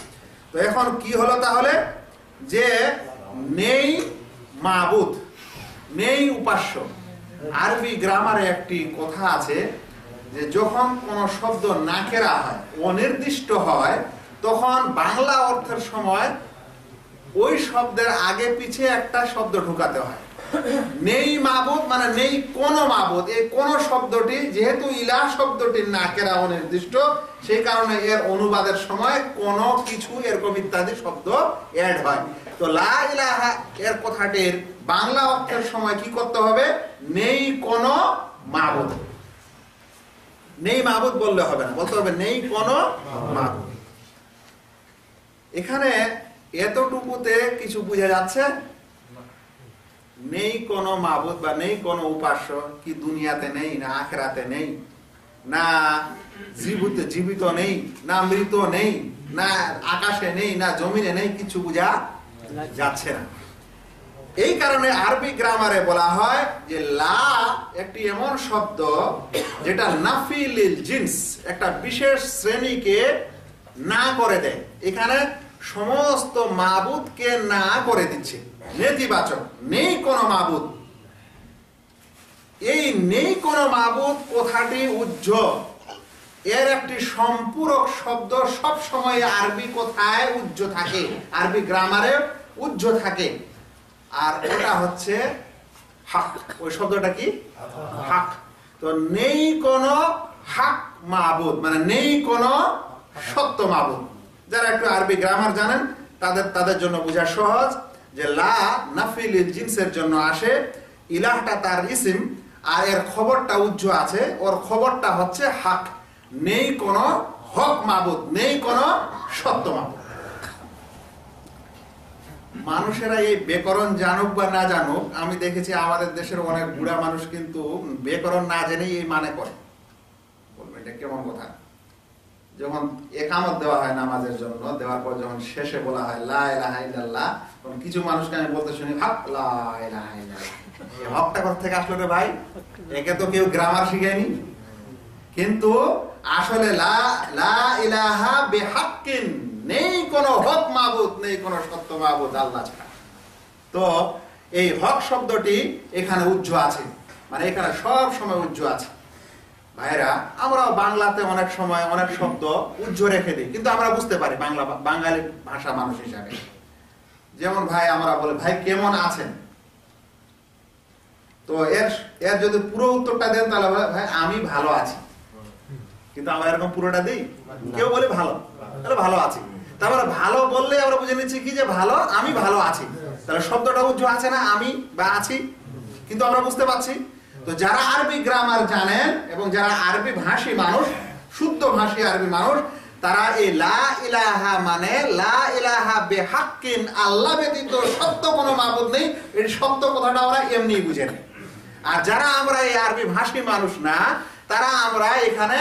তো এখন কি হলো তাহলে? যে নেই মাবুদ, নেই উপাস্য। আরবি গ্রামারে একটি কথা আছে যে যখন কোন শব্দ নাকেরা হয়, অনির্দিষ্ট হয়, তখন বাংলা অর্থের সময় ওই শব্দের আগে পিছে একটা শব্দ ঢুকাতে হয়। নেই মাবুদ মানে নেই কোন মাবুদ। এই কোন শব্দটি যেহেতু ইলাহ শব্দটি নাকেরা অনির্দিষ্ট, সেই কারণে এর অনুবাদের সময় কোন কিছু এরকম ইত্যাদি শব্দ অ্যাড হয়। তো লা ইলাহা এর কথাটির বাংলা অর্থের সময় কি করতে হবে? নেই কোন মাবুদ। নেই মাবুদ বললে হবে না, বলতে হবে নেই কোন মাবুদ। এখানে এতটুকুতে কিছু বোঝা যাচ্ছে? নেই কোন মাবুদ বা নেই কোন উপাস্য কি দুনিয়াতে নেই, না আখিরাতে নেই, না জীবিত নেই, না মৃত নেই, না আকাশে নেই, না জমিনে নেই, কিছু বোঝা যাচ্ছে না। এই কারণে আরবি গ্রামারে বলা হয় যে লা একটি এমন শব্দ যেটা নাফি লিল জিন্স, একটা বিশেষ শ্রেণীকে না করে দেয়। এখানে সমস্ত মাবুদকে না করে দিচ্ছে, নেতিবাচক। নেই কোন মাবুদ। এই নেই কোন মাবুদ কথাটি উজ্জ্বল, এর একটি সম্পূরক শব্দ সব সময় আরবি কথায় উজ্জ থাকে, আরবি গ্রামারে উজ্জ থাকে, আর ওটা হচ্ছে হক। ওই শব্দটা কি? হক। তো নেই কোন হক মাবুদ মানে নেই কোন সত্য মাবুদ। যারা একটু আরবি গ্রামার জানেন তাদের জন্য বোঝা সহজ যে লা নাফি লিল জিনসের জন্য আসে, ইলাহটা তার ইসিম, আর এর খবরটা উজ্জ আছে, ওর খবরটা হচ্ছে হক। নেই কোন হক মাবুদ, নেই কোন সত্য মাবুদ। মানুষেরা এই ব্যাকরণ জানুক বা না জানুক, আমি দেখেছি আমাদের দেশের অনেক বুড়া মানুষ কিন্তু ব্যাকরণ না জেনেই এই মানে করে। বলবেন এটা কেমন কথা? যখন একামত দেওয়া হয় নামাজের জন্য, দেওয়ার পর যখন শেষে বলা হয় লা ইলাহা ইল্লাল্লাহ, তখন কিছু মানুষকে আমি বলতে শুনি হক লা ইলাহা ইল্লাল্লাহ। এই হকটা কোথা থেকে আসলো রে ভাই? একে তো কেউ গ্রামার শিখায়নি। কিন্তু আসলে লা ইলাহা বিহাক্কিন, নেই কোন হক মাবুদ, নেই কোন সত্য মাবুদ আল্লাহ ছাড়া। তো এই হক শব্দটি এখানে উজ্জ আছে, মানে এখানে সব সময় উজ্জ আছে। ভাইরা, আমরা বাংলাতে অনেক সময় অনেক শব্দ উজ্জ রেখে দিই, কিন্তু আমরা বুঝতে পারি বাঙালি ভাষা মানুষ হিসাবে। যেমন ভাই আমরা বলে ভাই কেমন আছেন, তো এর যদি পুরো উত্তরটা দেন তাহলে ভাই আমি ভালো আছি, কিন্তু আমরা এরকম পুরোটা দিই। কেউ বলে ভালো, তাহলে ভালো আছি, তারপরে ভালো বললে আমরা বুঝে নিচ্ছি কি যে ভালো, আমি ভালো আছি, তাহলে শব্দটা উজ্জ আছে না, আমি বা আছি, কিন্তু আমরা বুঝতে পারছি। তো যারা আরবি গ্রামার জানেন এবং যারা আরবি ভাষী মানুষ, শুদ্ধ ভাষী আরবি মানুষ, তারা এই লা ইলাহা মানে লা ইলাহা বিহাক্কিন, আল্লাহ ব্যতীত সত্য কোনো মাবুদ নেই, এই সত্য কথাটা ওরা এমনি বুঝে নেয়। আর যারা আমরা এই আরবি ভাষী মানুষ না, তারা আমরা এখানে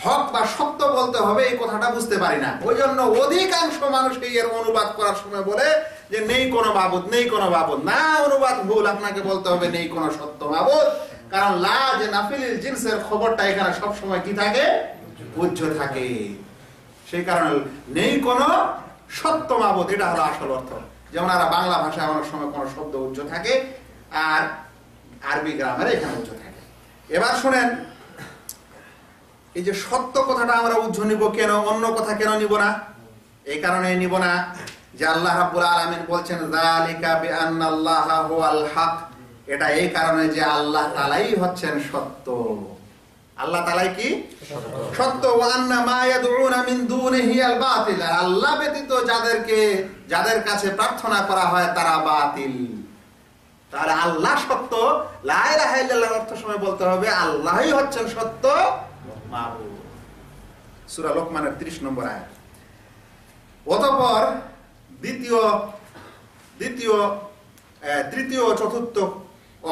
হক বা সত্য বলতে হবে এই কথাটা বুঝতে পারি না। ওই জন্য অধিকাংশ মানুষ এর অনুবাদ করার সময় বলে যে নেই কোনো মাবুদ, নেই কোনো মাবুদ। না, অনুবাদ ভুল, আপনাকে বলতে হবে নেই কোনো সত্য মাবুদ। কারণ লা যে নাফিলিল জিনসের খবরটা এখানে সব সময় কি থাকে, উজ্জ থাকে। সেই কারণে নেই কোনো সত্য মাবুদ, এটা হলো আসল অর্থ। যেমন আর বাংলা ভাষায় অনেক সময় কোনো শব্দ উজ্জ থাকে আর আরবি গ্রামারে এখানে উজ্জ থাকে। এবার শুনেন, এই যে সত্য কথাটা আমরা উজ্জ নিব কেন, অন্য কথা কেন নিব না? এই কারণে নিব না যে আল্লাহ রাব্বুল আলামিন বলছেন যালিকা বিআন্নাল্লাহা হুয়াল হক, এটা এই কারণে যে আল্লাহ তাআলাই হচ্ছেন সত্য। আল্লাহ তাআলাই কি সত্য। ওয়া আন্না মা ইয়াদউনা মিন দুনিহি আল বাতিল, আল্লাহ ব্যতীত যাদের কাছে প্রার্থনা করা হয় তারা বাতিল। তাহলে আল্লাহ সত্য, লা ইলাহা ইল্লাল্লাহর অর্থ সময় বলতে হবে আল্লাহই হচ্ছেন সত্য মাবুদ। সূরা লোকমানের 30 নম্বর আয়াত। অতঃপর তৃতীয় চতুর্থ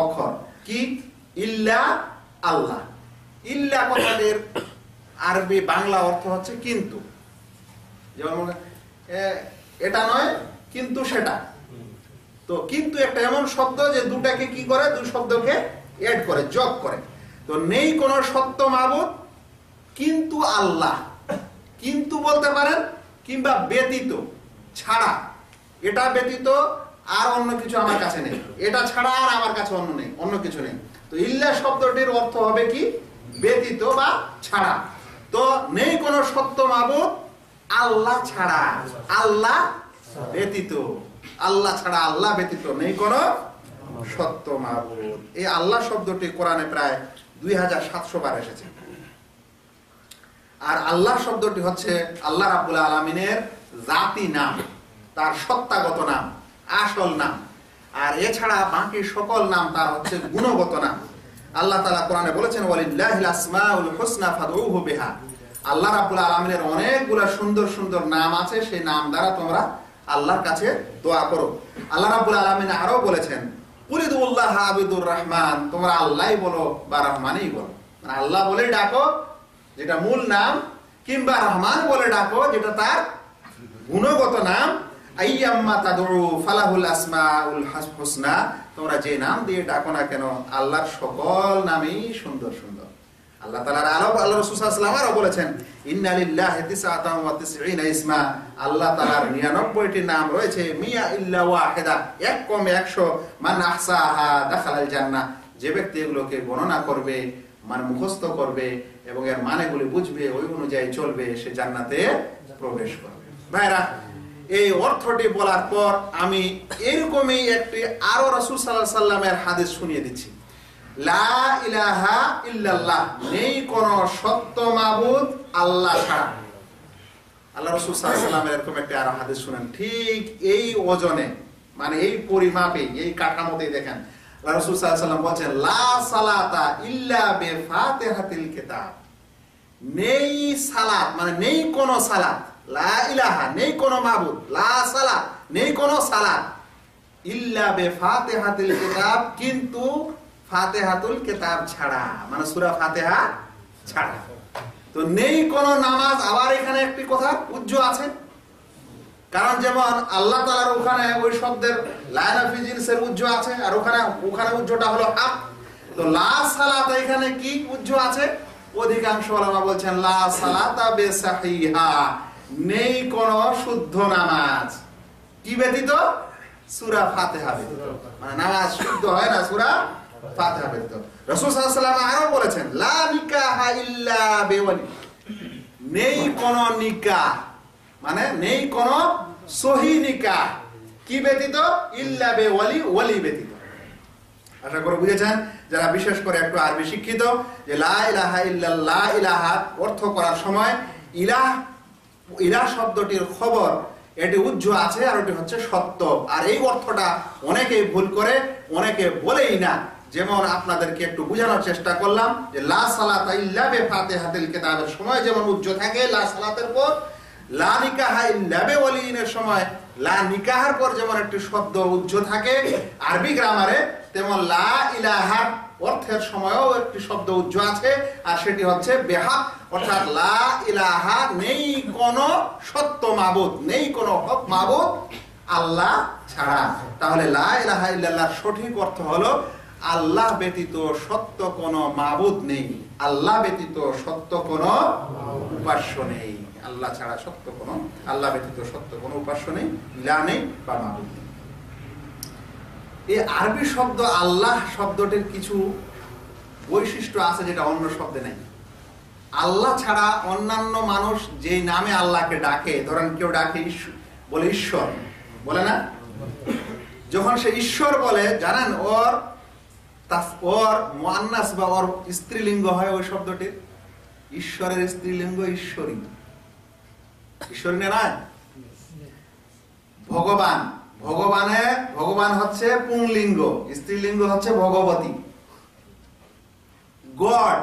অক্ষর কি? ইল্লা আল্লাহ। ইল্লা কথাটির আরবি বাংলা অর্থ হচ্ছে কিন্তু। যেমন এটা নয় কিন্তু সেটা। তো কিন্তু একটা এমন শব্দ যে দুটাকে কি করে, দুই শব্দকে এড করে, যোগ করে। তো নেই কোনো সত্য মাবুদ কিন্তু আল্লাহ। কিন্তু বলতে পারেন, কিংবা ব্যতীত, ছাড়া, এটা ব্যতীত আর অন্য কিছু আমার কাছে নেই, এটা ছাড়া আর আমার কাছে অন্য কিছু নেই। তো ইল্লা শব্দটির অর্থ হবে কি? ব্যতীত বা ছাড়া। তো নেই কোনো সত্য মাবুদ আল্লাহ ছাড়া, আল্লাহ ব্যতীত, আল্লাহ ছাড়া, আল্লাহ ব্যতীত নেই কোনো সত্য মাবুদ। এই আল্লাহ শব্দটি কোরআনে প্রায় 2700 বার এসেছে। আর আল্লাহ শব্দটি হচ্ছে আল্লাহ রাব্বুল আলামিনের জাতি নাম, তার সত্তাগত নাম, আসল নাম। আর এছাড়া বাকি সকল নাম তার হচ্ছে গুণগত নাম। আল্লাহ তাআলা কোরআনে বলেছেন ওয়ালিল্লাহিল আসমাউল হুসনা ফাদউহু বিহা। আল্লাহ রাব্বুল আলামিনের অনেকগুলো সুন্দর সুন্দর নাম আছে, সেই নাম দ্বারা তোমরা আল্লাহর কাছে দোয়া করো। আল্লাহ রাব্বুল আলামিন আরো বলেছেন কুলিদুল্লাহ আবিদুর রহমান, তোমরা আল্লাহই বলো বা রহমানই বলো। মানে আল্লাহ বলে ডাকো যেটা মূল নাম, কিংবা রহমান বলে ডাকো যেটা তার গুণগত নাম। আইয়াম্মা তাদউ ফালাহুল আসমাউল হুসনা, তোমরা যে নাম দিয়ে ডাকো না কেন আল্লাহর সকল নামই সুন্দর সুন্দর। আল্লাহ তাআলা আল্লাহ রাসূল সাল্লাল্লাহু আলাইহি ওয়াসাল্লাম বলেছেন ইন্না লিল্লাহি 99 ইসমা, আল্লাহ তাআলার 99টি নাম রয়েছে, মিয়া ইল্লা ওয়াহিদা, এক কমে 100, মান আহসাহা দাখালাল জান্নাহ, যে ব্যক্তি এগুলোকে গণনা করবে, মানে মুখস্থ করবে এবং এর মানেগুলি বুঝবে, ওই অনুযায়ী চলবে, সে জান্নাতে প্রবেশ করবে। ভাইরা, এই অর্থটি বলার পর আমি এরকমই একটি আরো রাসূল সাল্লাল্লাহু আলাইহি ওয়াসাল্লামের হাদিস শুনিয়ে দিচ্ছি। লা ইলাহা ইল্লাল্লাহ, নেই কোনো সত্য মাবুদ আল্লাহ ছাড়া। আল্লাহ রাসূল সাল্লাল্লাহু আলাইহি ওয়াসাল্লামের এরকম একটা আরো হাদিস শুনেন, ঠিক এই ওজনে, মানে এই পরিমাপে, এই কাঠামোতেই দেখেন আল্লাহ রাসূল সাল্লাল্লাহু আলাইহি ওয়াসাল্লাম বলেন লা সালাতা ইল্লা বিফাতিহাতিল কিতাব। নেই সালাত, মানে নেই কোনো সালাত, লা ইলাহা নেই কোনো মাবুদ, লা সালাত নেই কোনো সালাত, ইল্লা বিফাতিহাতিল কিতাব, কিন্তু ফাতিহাতুল কিতাব ছাড়া, মানে সূরা ফাতিহা ছাড়া। তো নেই কোনো নামাজ। আবার এখানে একটি কথা উজ্জ আছে, কারণ যেমন আল্লাহ তাআলার ওখানে ওই শব্দের লায়না ফি জিনসের উজ্জ আছে, আর ওখানে উজ্জটা হলো হক। তো লা সালাত এখানে কি উজ্জ আছে? অধিকাংশ ওলামা বলছেন লা সালাতা বিসাহিহা, নেই কোনো শুদ্ধ নামাজ। কি ব্যতীত? সূরা ফাতিহা ব্যতীত। মানে নামাজ শুদ্ধ হয় না সূরা ফাতিহা ব্যতীত। রাসূল সাল্লাল্লাহু আলাইহি ওয়াসাল্লাম আরো বলেছেন লা নিকাহা ইল্লা বিওয়ালি, নেই কোন নিকাহ মানে নেই কোন সহিহ নিকাহ কি ব্যতীত, ইল্লা বিওয়ালি, ওয়ালি ব্যতীত। আশা করি বুঝেছেন যারা বিশেষ করে একটু আরবি শিক্ষিত, যে লা ইলাহা ইল্লাল্লাহ, ইলাহা অর্থ করার সময় ইলাহ শব্দটির খবর এটি উজ্জ আছে আর ওটি হচ্ছে সত্য। আর এই অর্থটা অনেকেই ভুল করে, অনেকে বলেই না। যেমন আপনাদেরকে একটু বোঝানোর চেষ্টা করলাম যে লা সালাতা ইল্লা বিফাতিহাতিল কিতাবের সময় যেমন উজ্জ থাকে লা সালাতের পর, লা নিকাহা ইল্লা বিওয়ালিনের সময় লা নিকাহার পর যেমন একটি শব্দ উজ্জ থাকে আরবি গ্রামারে, তেমন লা ইলাহা অর্থের সময়ও একটি শব্দ উজ্জ আছে আর সেটি হচ্ছে বেহাক, অর্থাৎ লা ইলাহা নেই কোন সত্য মাবুদ, নেই কোন হক মাবুদ আল্লাহ ছাড়া। তাহলে লা ইলাহা ইল্লাল্লাহর সঠিক অর্থ হলো আল্লাহ ব্যতীত সত্য কোন মাবুদ নেই, আল্লাহ ব্যতীত সত্য কোন উপাস্য নেই, আল্লাহ ছাড়া সত্য কোন, আল্লাহ ব্যতীত সত্য কোন উপাস্য নেই, ইলাহ নেই বা মাবুদ নেই। এই আরবি শব্দ আল্লাহ শব্দটির কিছু বৈশিষ্ট্য আছে যেটা অন্য শব্দে নেই। আল্লাহ ছাড়া অন্যান্য মানুষ যে নামে আল্লাহকে ডাকে, ধরেন কেউ ডাকে বলে ঈশ্বর, বলে না? যখন সে ঈশ্বর বলে জানেন ওর মুআন্নাস বা ওর স্ত্রীলিঙ্গ হয় ওই শব্দটির, ঈশ্বরের স্ত্রীলিঙ্গ ঈশ্বরী, ঈশ্বরী না? ভগবান, ভগবান হচ্ছে পুংলিঙ্গ, স্ত্রীলিঙ্গ হচ্ছে ভগবতী। গড,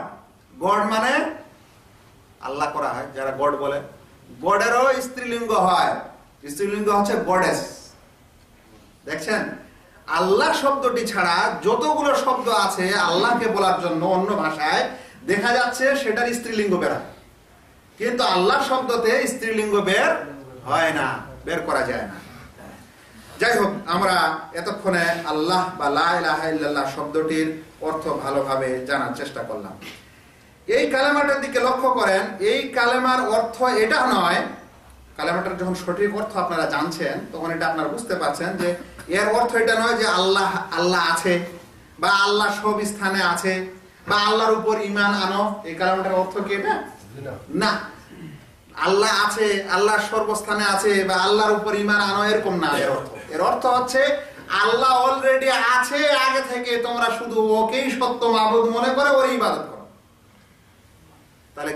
গড মানে আল্লাহ করা হয় যারা গড বলে, গডেরও স্ত্রীলিঙ্গ হয়, স্ত্রীলিঙ্গ হচ্ছে গডেস। দেখছেন আল্লাহ শব্দটি ছাড়া যতগুলো শব্দ আছে আল্লাহকে বলার জন্য অন্য ভাষায় দেখা যাচ্ছে সেটার স্ত্রীলিঙ্গ বের হয়, কিন্তু আল্লাহ শব্দতে স্ত্রীলিঙ্গ বের হয় না, বের করা যায় না। যাই হোক, আমরা এতক্ষণে আল্লাহ বা লা ইলাহা ইল্লাল্লাহ শব্দটির অর্থ ভালোভাবে জানার চেষ্টা করলাম। এই কালেমাটার দিকে লক্ষ্য করেন, এই কালেমার অর্থ এটা নয়, কালেমাটার যখন সঠিক অর্থ আপনারা জানছেন তখন এটা আপনারা বুঝতে পারছেন যে এর অর্থ এটা নয় যে আল্লাহ আল্লাহ আছে বা আল্লাহ সব স্থানে আছে বা আল্লাহর উপর ঈমান আনো। এই কালেমাটার অর্থ কি এটা? না, আল্লাহ আছে, আল্লাহ সর্বস্থানে আছে বা আল্লাহর উপর ঈমান আনো এরকম না। এর অর্থ হচ্ছে আল্লাহ অলরেডি আছে আগে থেকে, তোমরা শুধু ওকেই সত্য মাবুদ মনে করে ওর ইবাদত করো। তাহলে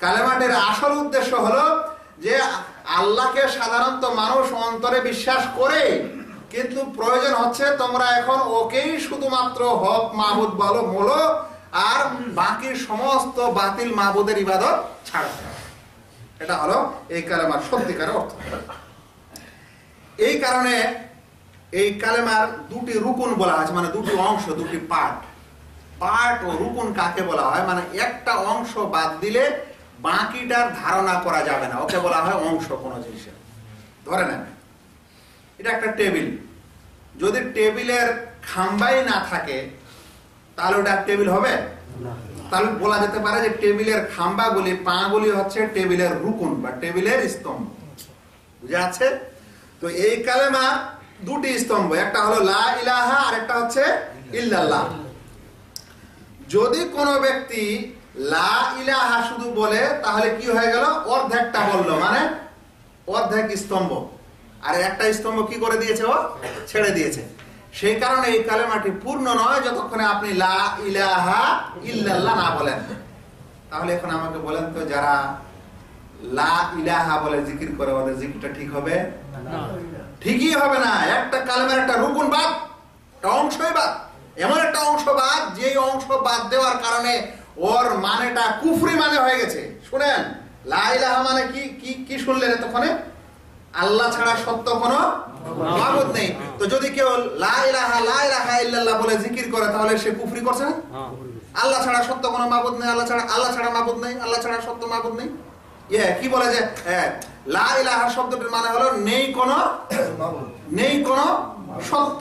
কালেমাটির আসল উদ্দেশ্য হলো যে আল্লাহকে সাধারণত মানুষ অন্তরে বিশ্বাস করে, কিন্তু প্রয়োজন হচ্ছে তোমরা এখন ওকেই শুধুমাত্র হক মাবুদ বলো আর বাকি সমস্ত বাতিল মাবুদের ইবাদত ছাড়ো। এটা হলো এই কালেমার সত্যিকার অর্থ। এই কারণে এই কালেমার দুটি রুকুন বলা হয়েছে, মানে দুটি অংশ, দুটি পার্ট ও রুকুন কাকে বলা হয়? মানে একটা অংশ বাদ দিলে বাকিটার ধারণা করা যাবে না, ওকে বলা হয় অংশ কোনো জিনিসের। ধরে নেন এটা একটা টেবিল, যদি টেবিলের খাম্বাই না থাকে তাহলে ওটা টেবিল হবে? তাহলে বলা যেতে পারে যে টেবিলের খাম্বাগুলি, পাগুলি হচ্ছে টেবিলের রুকুন বা টেবিলের স্তম্ভ। বুঝা যাচ্ছে? তো এই কালেমা দুটি স্তম্ভ, একটা হলো লা ইলাহা আর একটা হচ্ছে ইল্লাল্লাহ। যদি কোনো ব্যক্তি লা ইলাহা শুধু বলে তাহলে কি হয়ে গেল? অর্ধেকটা বললো, মানে অর্ধেক স্তম্ভ, আর একটা স্তম্ভ কি করে দিয়েছে? ও ছেড়ে দিয়েছে। সেই কারণে এই কালেমাটি পূর্ণ নয় যতক্ষণে আপনি লা ইলাহা ইল্লাল্লাহ না বলেন। তাহলে এখন আমাকে বলেন তো, যারা লা ইলাহা বলে জিকির করে ওদের জিকিরটা ঠিক হবে? ঠিকই হবে না। একটা কালেমার একটা রুকুন বাদ, একটা অংশই বাদ, এমন একটা অংশ বাদ যে অংশ বাদ দেওয়ার কারণে ওর মানেটা কুফরি মানে হয়ে গেছে। শুনেন, লা ইলাহা মানে কি শুনলেন এতক্ষণে? আল্লাহ ছাড়া সত্য কোনো মাবুদ নেই। তো যদি কেউ লা ইলাহা ইল্লাল্লাহ বলে জিকির করে তাহলে সে কুফরি করছে না? আল্লাহ ছাড়া সত্য কোনো মাবুদ নেই, আল্লাহ ছাড়া মাবুদ নেই, আল্লাহ ছাড়া সত্য মাবুদ নেই। কি বলে যে লা ইলাহা শব্দটির মানে হলো নেই কোনো সত্য,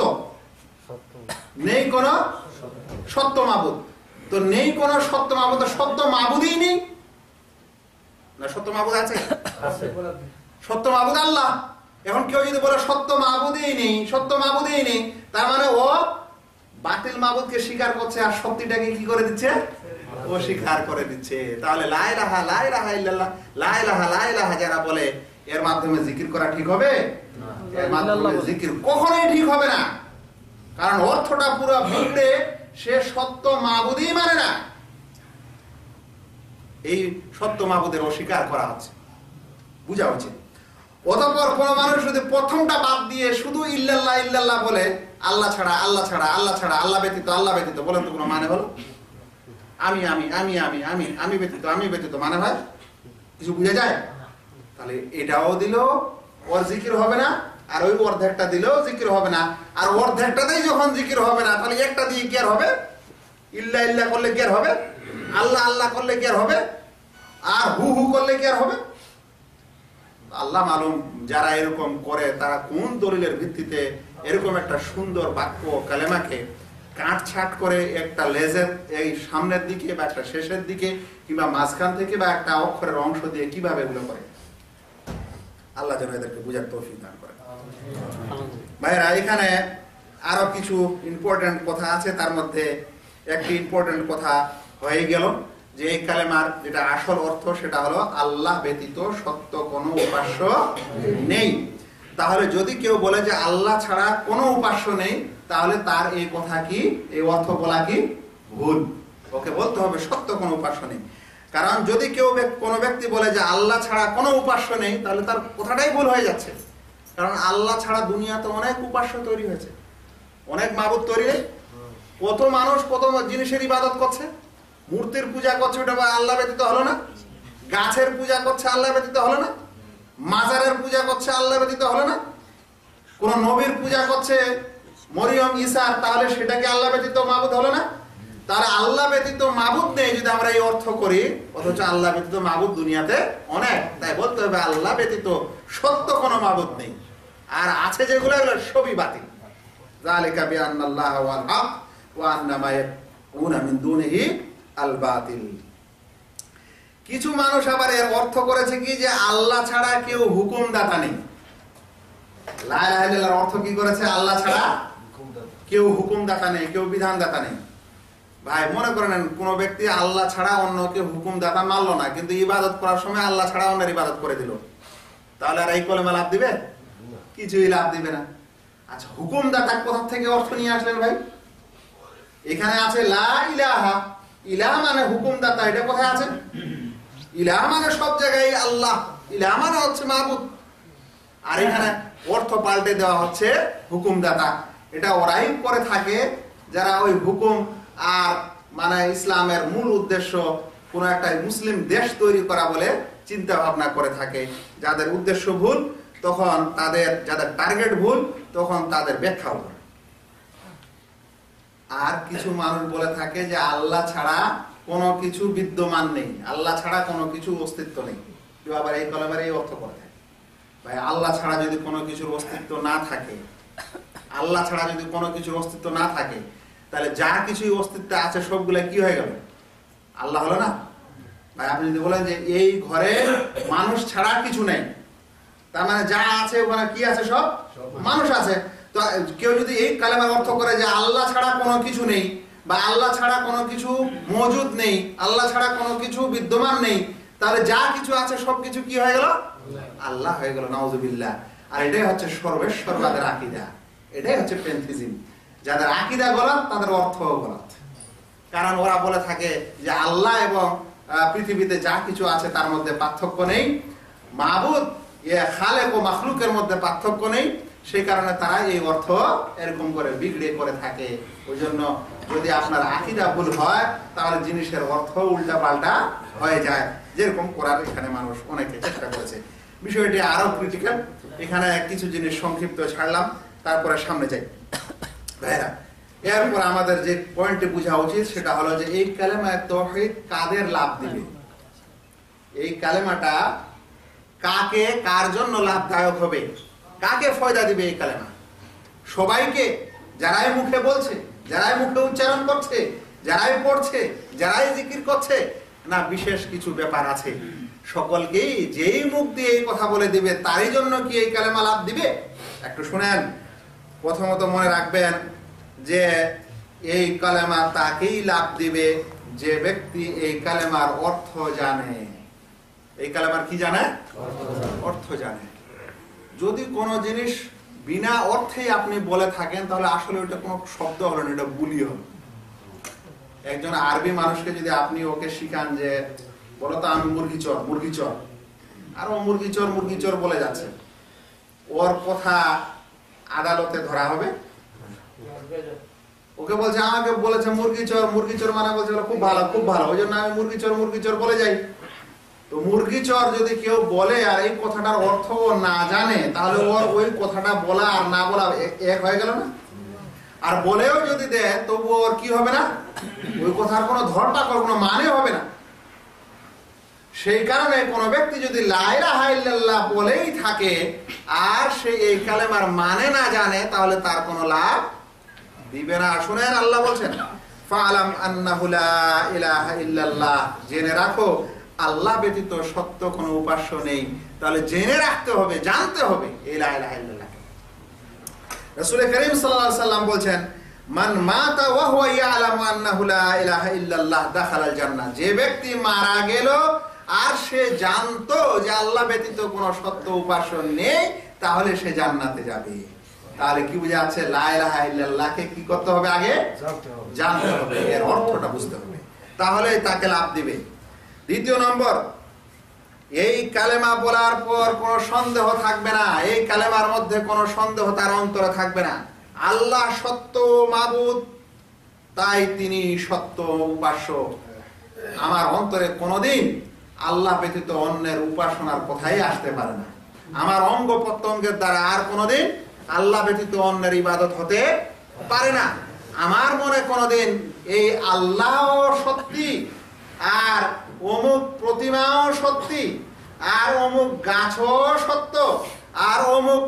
নেই কোনো সত্য মাবুদ। তো নেই কোনো সত্য মাবুদ, সত্য মাবুদই নেই না? সত্য মাবুদ আছে? সত্য মাবুদ আল্লাহ। এখন কেউ যদি বলে সত্য মাবুদই নেই, তার মানে ও বাতিল মাবুদকে স্বীকার করছে আর সত্যিটাকে কি করে দিচ্ছে, অস্বীকার করে দিচ্ছে। তাহলে লা ইলাহা লা ইলাহা ইল্লাল্লাহ, লা ইলাহা লা ইলাহা যারা বলে এর মাধ্যমে জিকির করা ঠিক হবে? এর মাধ্যমে জিকির কখনোই ঠিক হবে না, কারণ অর্থটা পুরো বিগড়ে সে সত্য মাবুদই মানে না, এই সত্য মাবুদের অস্বীকার করা হচ্ছে, বুঝা উচিত। অতঃপর কোন মানুষ যদি প্রথমটা বাদ দিয়ে শুধু ইল্লাল্লাহ ইল্লাল্লাহ বলে, আল্লাহ ছাড়া আল্লাহ ছাড়া আল্লাহ ছাড়া, আল্লাহ ব্যতীত আল্লাহ ব্যতীত, বলেন তো কোনো মানে হলো? আমি আমি আমি আমি আমি আমি ব্যতীত আমি ব্যতীত মানে হয় কিছু বুঝা যায়? তাহলে এটাও দিল ওর জিকির হবে না, আর ওই অর্ধেকটা দিলেও জিকির হবে না। আর অর্ধেকটাতেই যখন জিকির হবে না, তাহলে একটা দিয়ে কি আর হবে? ইল্লা ইল্লা করলে কি আর হবে? আল্লাহ আল্লাহ করলে কি আর হবে? আর হু হু করলে কি আর হবে? আল্লাহ মালুম যারা এরকম করে তারা কোন দলিলের ভিত্তিতে এরকম একটা সুন্দর বাক্য কালেমাকে কাটছাট করে একটা লেজের এই সামনের দিকে বা একটা শেষের দিকে কিংবা মাঝখান থেকে বা একটা অক্ষরের অংশ দিয়ে কিভাবে এগুলো করে। আল্লাহ যেন এদেরকে বুঝার তৌফিক দান করে। ভাইরা, এখানে আরো কিছু ইম্পর্টেন্ট কথা আছে, তার মধ্যে একটি ইম্পর্টেন্ট কথা হয়ে গেল যে এই কালেমার যেটা আসল অর্থ সেটা হলো আল্লাহ ব্যতীত সত্য কোনো উপাস্য নেই। তাহলে যদি কেউ বলে যে আল্লাহ ছাড়া কোনো উপাস্য নেই, তাহলে তার এই কথা কি, এই অর্থ বলা কি ভুল। ওকে বলতে হবে সত্য কোনো উপাস্য নেই। কারণ যদি কেউ কোনো ব্যক্তি বলে যে আল্লাহ ছাড়া কোনো উপাস্য নেই, তাহলে তার কথাটাই ভুল হয়ে যাচ্ছে। কারণ আল্লাহ ছাড়া দুনিয়াতে অনেক উপাস্য তৈরি হয়েছে, অনেক মাবুদ তৈরি হয়েছে। কত মানুষ কত জিনিসের ইবাদত করছে, মূর্তির পূজা করছে, ওটা আল্লাহ ব্যতীত হলো না? গাছের পূজা করছে, আল্লাহ ব্যতীত হলো না? মাজারের পূজা করছে, আল্লাহ ব্যতীত হলো না? কোন নবীর পূজা করছে, মরিয়ম ঈসা, তাহলে সেটাকে আল্লাহ ব্যতীত মাবুদ হলো না? তাহলে আল্লাহ ব্যতীত মাবুদ নেই যদি আমরা এই অর্থ করি, অথচ আল্লাহ ব্যতীত মাবুদ দুনিয়াতে অনেক। তাই বলতে হবে আল্লাহ ব্যতীত সত্য কোনো মাবুদ নেই, আর আছে যেগুলো এগুলো সবই বাতিল। যালিকা বিআন্নাল্লাহা ওয়াল হক ওয়া আন্না মা ইয়াকুনা মিন দুনিহি আল বাতিল। কিছু মানুষ আবার এর অর্থ করেছে কি যে আল্লাহ ছাড়া কেউ হুকুমদাতা নেই। লা ইলাহা ইল্লাল্লাহর অর্থ কি করেছে? আল্লাহ ছাড়া কেউ হুকুমদাতা নেই, কেউ বিধানদাতা নেই। ভাই, মনে করেন কোন ব্যক্তি আল্লাহ ছাড়া অন্যকে হুকুমদাতা মানলো না, কিন্তু ইবাদত করার সময় আল্লাহ ছাড়া অন্যের ইবাদত করে দিল, তাহলে আর এই কলেমা লাভ দিবে? কিছুই লাভ দিবে না। আচ্ছা, হুকুমদাতা কোথা থেকে অর্থ নিয়ে আসলেন ভাই? এখানে আছে লা ইলাহা, ইলাহ মানে হুকুমদাতা, এটা কোথায় আছে? ইলাহ মানে সব জায়গায় আল্লাহ, ইলাহ মানে হচ্ছে মাবুদ, আর এখানে অর্থ পাল্টে দেওয়া হচ্ছে হুকুমদাতা। এটা ওরাই করে থাকে যারা ওই হুকুম আর মানে ইসলামের মূল উদ্দেশ্য কোন একটা মুসলিম দেশ তৈরি করা বলে চিন্তা ভাবনা করে থাকে। যাদের উদ্দেশ্য ভুল, তখন যাদের টার্গেট ভুল, তখন তাদের ব্যাখ্যা ভুল। আর কিছু মানুষ বলে থাকে যে আল্লাহ ছাড়া কোনো কিছু বিদ্যমান নেই, আল্লাহ ছাড়া কোনো কিছু অস্তিত্ব নেই। কেউ আবার এই কলমের এই অর্থ করে থাকে। ভাই, আল্লাহ ছাড়া যদি কোনো কিছুর অস্তিত্ব না থাকে, আল্লাহ ছাড়া যদি কোনো কিছুর অস্তিত্ব না থাকে, তাহলে যা কিছুই অস্তিত্ব আছে সবগুলা কি হয়ে গেল? আল্লাহ হলো না? ভাই, আপনি যদি বলেন যে এই ঘরে মানুষ ছাড়া কিছু নেই, তার মানে যা আছে ওখানে কি আছে? সব মানুষ আছে। তো কেউ যদি এই কালেমার অর্থ করে যে আল্লাহ ছাড়া কোনো কিছু নেই, বা আল্লাহ ছাড়া কোনো কিছু মজুদ নেই, আল্লাহ ছাড়া কোনো কিছু বিদ্যমান নেই, তাহলে যা কিছু আছে সবকিছু কি হয়ে গেল? আল্লাহ হয়ে গেল। নাউজুবিল্লাহ। আর এটাই হচ্ছে সর্বেশ্বরবাদের আকীদা, এটাই হচ্ছে পেন্থিজম। যাদের আকীদা গলত তাদের অর্থও গলত। কারণ ওরা বলে থাকে যে আল্লাহ এবং পৃথিবীতে যা কিছু আছে তার মধ্যে পার্থক্য নেই, মাবুদ খালেক ও মাখলুকের মধ্যে পার্থক্য নেই। সেই কারণে তারা এই অর্থ এরকম করে বিগড়ে করে থাকে। ওই জন্য যদি আপনার আকীদা ভুল হয়, তাহলে জিনিসের অর্থ উল্টা পাল্টা হয়ে যায়, যেরকম করার এখানে মানুষ অনেকে চেষ্টা করেছে। বিষয়টি আরো ক্রিটিক্যাল। এখানে কিছু জিনিস সংক্ষিপ্ত ছাড়লাম, তারপরে সামনে যাই। ভাইরা, এরপর আমাদের যে পয়েন্টে বোঝা উচিত সেটা হলো যে এই কালেমায়ে তাওহীদ কাদের লাভ দিবে, এই কালেমাটা কাকে কার জন্য লাভদায়ক হবে, কাকে ফায়দা দিবে এই কালেমা? সবাইকে? যারাই মুখে বলছে, যারাই মুখে উচ্চারণ করছে, যারাই পড়ছে, যারাই জিকির করছে, না বিশেষ কিছু ব্যাপার আছে? সকলকেই যেই মুখ দিয়ে এই কথা বলে দিবে তারই জন্য কি এই কালেমা লাভ দিবে? একটু শুনেন। প্রথমত মনে রাখবেন যে এই কালেমা তাকেই লাভ দিবে যে ব্যক্তি এই কালেমার অর্থ জানে। এই কালেমার কি জানে? অর্থ জানে। যদি কোনো জিনিস বিনা অর্থেই আপনি বলে থাকেন তাহলে আসলে ওটা কোনো শব্দ হলো না, এটা বুলি হলো। একজন আরবি মানুষকে যদি আপনি ওকে শিখান যে বলো তো আমি মুরগি চর মুরগি চর, আর ও মুরগি চর বলে যাচ্ছে, ওর কথা আদালতে ধরা হবে? ওকে বলছে আমাকে বলেছে মুরগি চর মানে বলছে খুব ভালো খুব ভালো, ওই জন্য আমি মুরগি চর বলে যাই। তো মুরগি চর যদি কেউ বলে আর এই কথাটার অর্থ ও না জানে তাহলে ওর ওই কথাটা বলা আর না বলা এক হয়ে গেল না? আর বলেও যদি দেয় তবু ওর কি হবে না? ওই কথার কোনো ধরটা কোনো মানে হবে না। সেই কারণে কোনো ব্যক্তি যদি লা ইলাহা ইল্লাল্লাহ বলেই থাকে আর সে এই কালেমার মানে না জানে তাহলে তার কোনো লাভ দিবে না। শুনেন, আল্লাহ বলছেন ফাআলাম আন্নাহু লা ইলাহা ইল্লাল্লাহ, জেনে রাখো আল্লাহ ব্যতীত সত্য কোনো উপাস্য নেই। তাহলে জেনে রাখতে হবে, জানতে হবে এই লা ইলাহা ইল্লাল্লাহ। রাসূল করিম সাল্লাল্লাহু আলাইহি সাল্লাম বলছেন মান মাতা ওয়া হুয়া ইয়ালামু আন্নাহু লা ইলাহা ইল্লাল্লাহ দাখালাল জান্নাহ, যে ব্যক্তি মারা গেল আর সে জানতো যে আল্লাহ ব্যতীত কোনো সত্য উপাস্য নেই তাহলে সে জান্নাতে যাবে। তাহলে কি বোঝা যাচ্ছে? লা ইলাহা ইল্লাল্লাহকে কি করতে হবে? আগে জানতে হবে, এর অর্থটা বুঝতে হবে, তাহলে তাকে লাভ দিবে। দ্বিতীয় নম্বর, এই কালেমা বলার পর কোনো সন্দেহ থাকবে না। এই কালেমার মধ্যে কোনো সন্দেহ তার অন্তরে থাকবে না। আল্লাহ সত্য মাবুদ, তাই তিনি সত্য উপাস্য। আমার অন্তরে কোনোদিন আল্লাহ ব্যতীত অন্যের উপাসনার কথাই আসতে পারে না। আমার অঙ্গ প্রত্যঙ্গের দ্বারা আর কোনোদিন আল্লাহ ব্যতীত অন্যের ইবাদত হতে পারে না। আমার মনে কোনোদিন এই আল্লাহ সত্যি আর অমুক প্রতিমাও সত্যি আর অমুক গাছও সত্য আর অমুক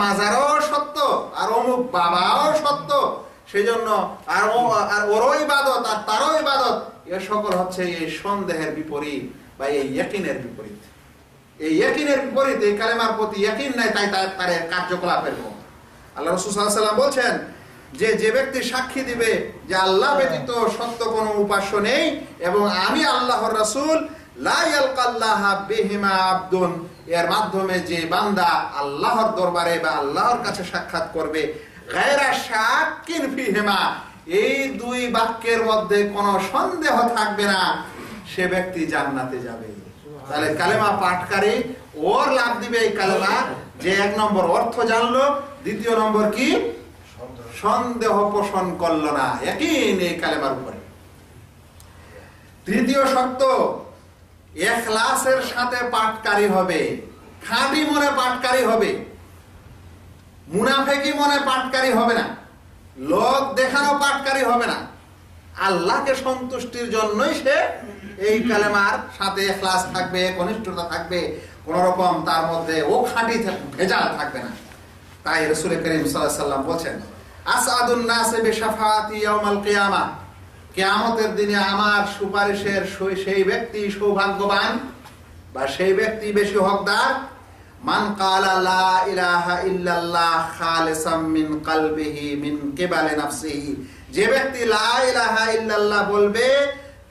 মাজারও সত্য আর অমুক বাবাও সত্য, সেই জন্য আর ওরও ইবাদত আর তারও ইবাদত, এ সকল হচ্ছে এই সন্দেহের বিপরীত বা এই ইয়াকিনের বিপরীত। এই ইয়াকিনের বিপরীত, এই কালেমার প্রতি ইয়াকিন নাই, তাই তার কার্যকলাপের কম। আল্লাহ রাসূল সাল্লাল্লাহু আলাইহি ওয়াসাল্লাম বলছেন যে ব্যক্তি সাক্ষী দিবে যে আল্লাহ ব্যতীত সত্য কোনো উপাস্য নেই এবং আমি আল্লাহর রাসূল, লা ইয়ালকাল্লাহা বিহিমা আবদুন, এর মাধ্যমে যে বান্দা আল্লাহর দরবারে বা আল্লাহর কাছে সাক্ষাৎ করবে, গায়রা শাক্কিন ফিহিমা, এই দুই বাক্যের মধ্যে কোনো সন্দেহ থাকবে না, সে ব্যক্তি জান্নাতে যাবে। তাহলে কালেমা পাঠকারী ওর লাভ দিবে এই কালেমা যে এক নম্বর অর্থ জানলো, দ্বিতীয় নম্বর কি? সন্দেহ পোষণ করলো না, ইয়াকিন এই কালেমার উপরে। তৃতীয় শর্ত, ইখলাসের সাথে পাঠকারী হবে, খাঁটি মনে পাঠকারী হবে, মুনাফিকি মনে পাঠকারী হবে না, লোক দেখানো পাঠকারী হবে না। আল্লাহকে সন্তুষ্টির জন্যই সে এই কালেমার সাথে ইখলাস থাকবে, ঘনিষ্ঠতা থাকবে, কোন রকম তার মধ্যে ও খাঁটি ভেজাল থাকবে না। তাই রাসূল করিম সাল্লাল্লাহু আলাইহি ওয়াসাল্লাম বলেন আসআদুন নাসি বিশাফাআতি ইয়াউমাল কিয়ামা, কিয়ামতের দিনে আমার সুপারিশের সেই ব্যক্তি সৌভাগ্যবান বা সেই ব্যক্তি বেশি হকদার, মান ক্বালা লা ইলাহা ইল্লাল্লাহ খালিসাম মিন কলবিহি মিন কিবালি নাফসিহি, যে ব্যক্তি লা ইলাহা ইল্লাল্লাহ বলবে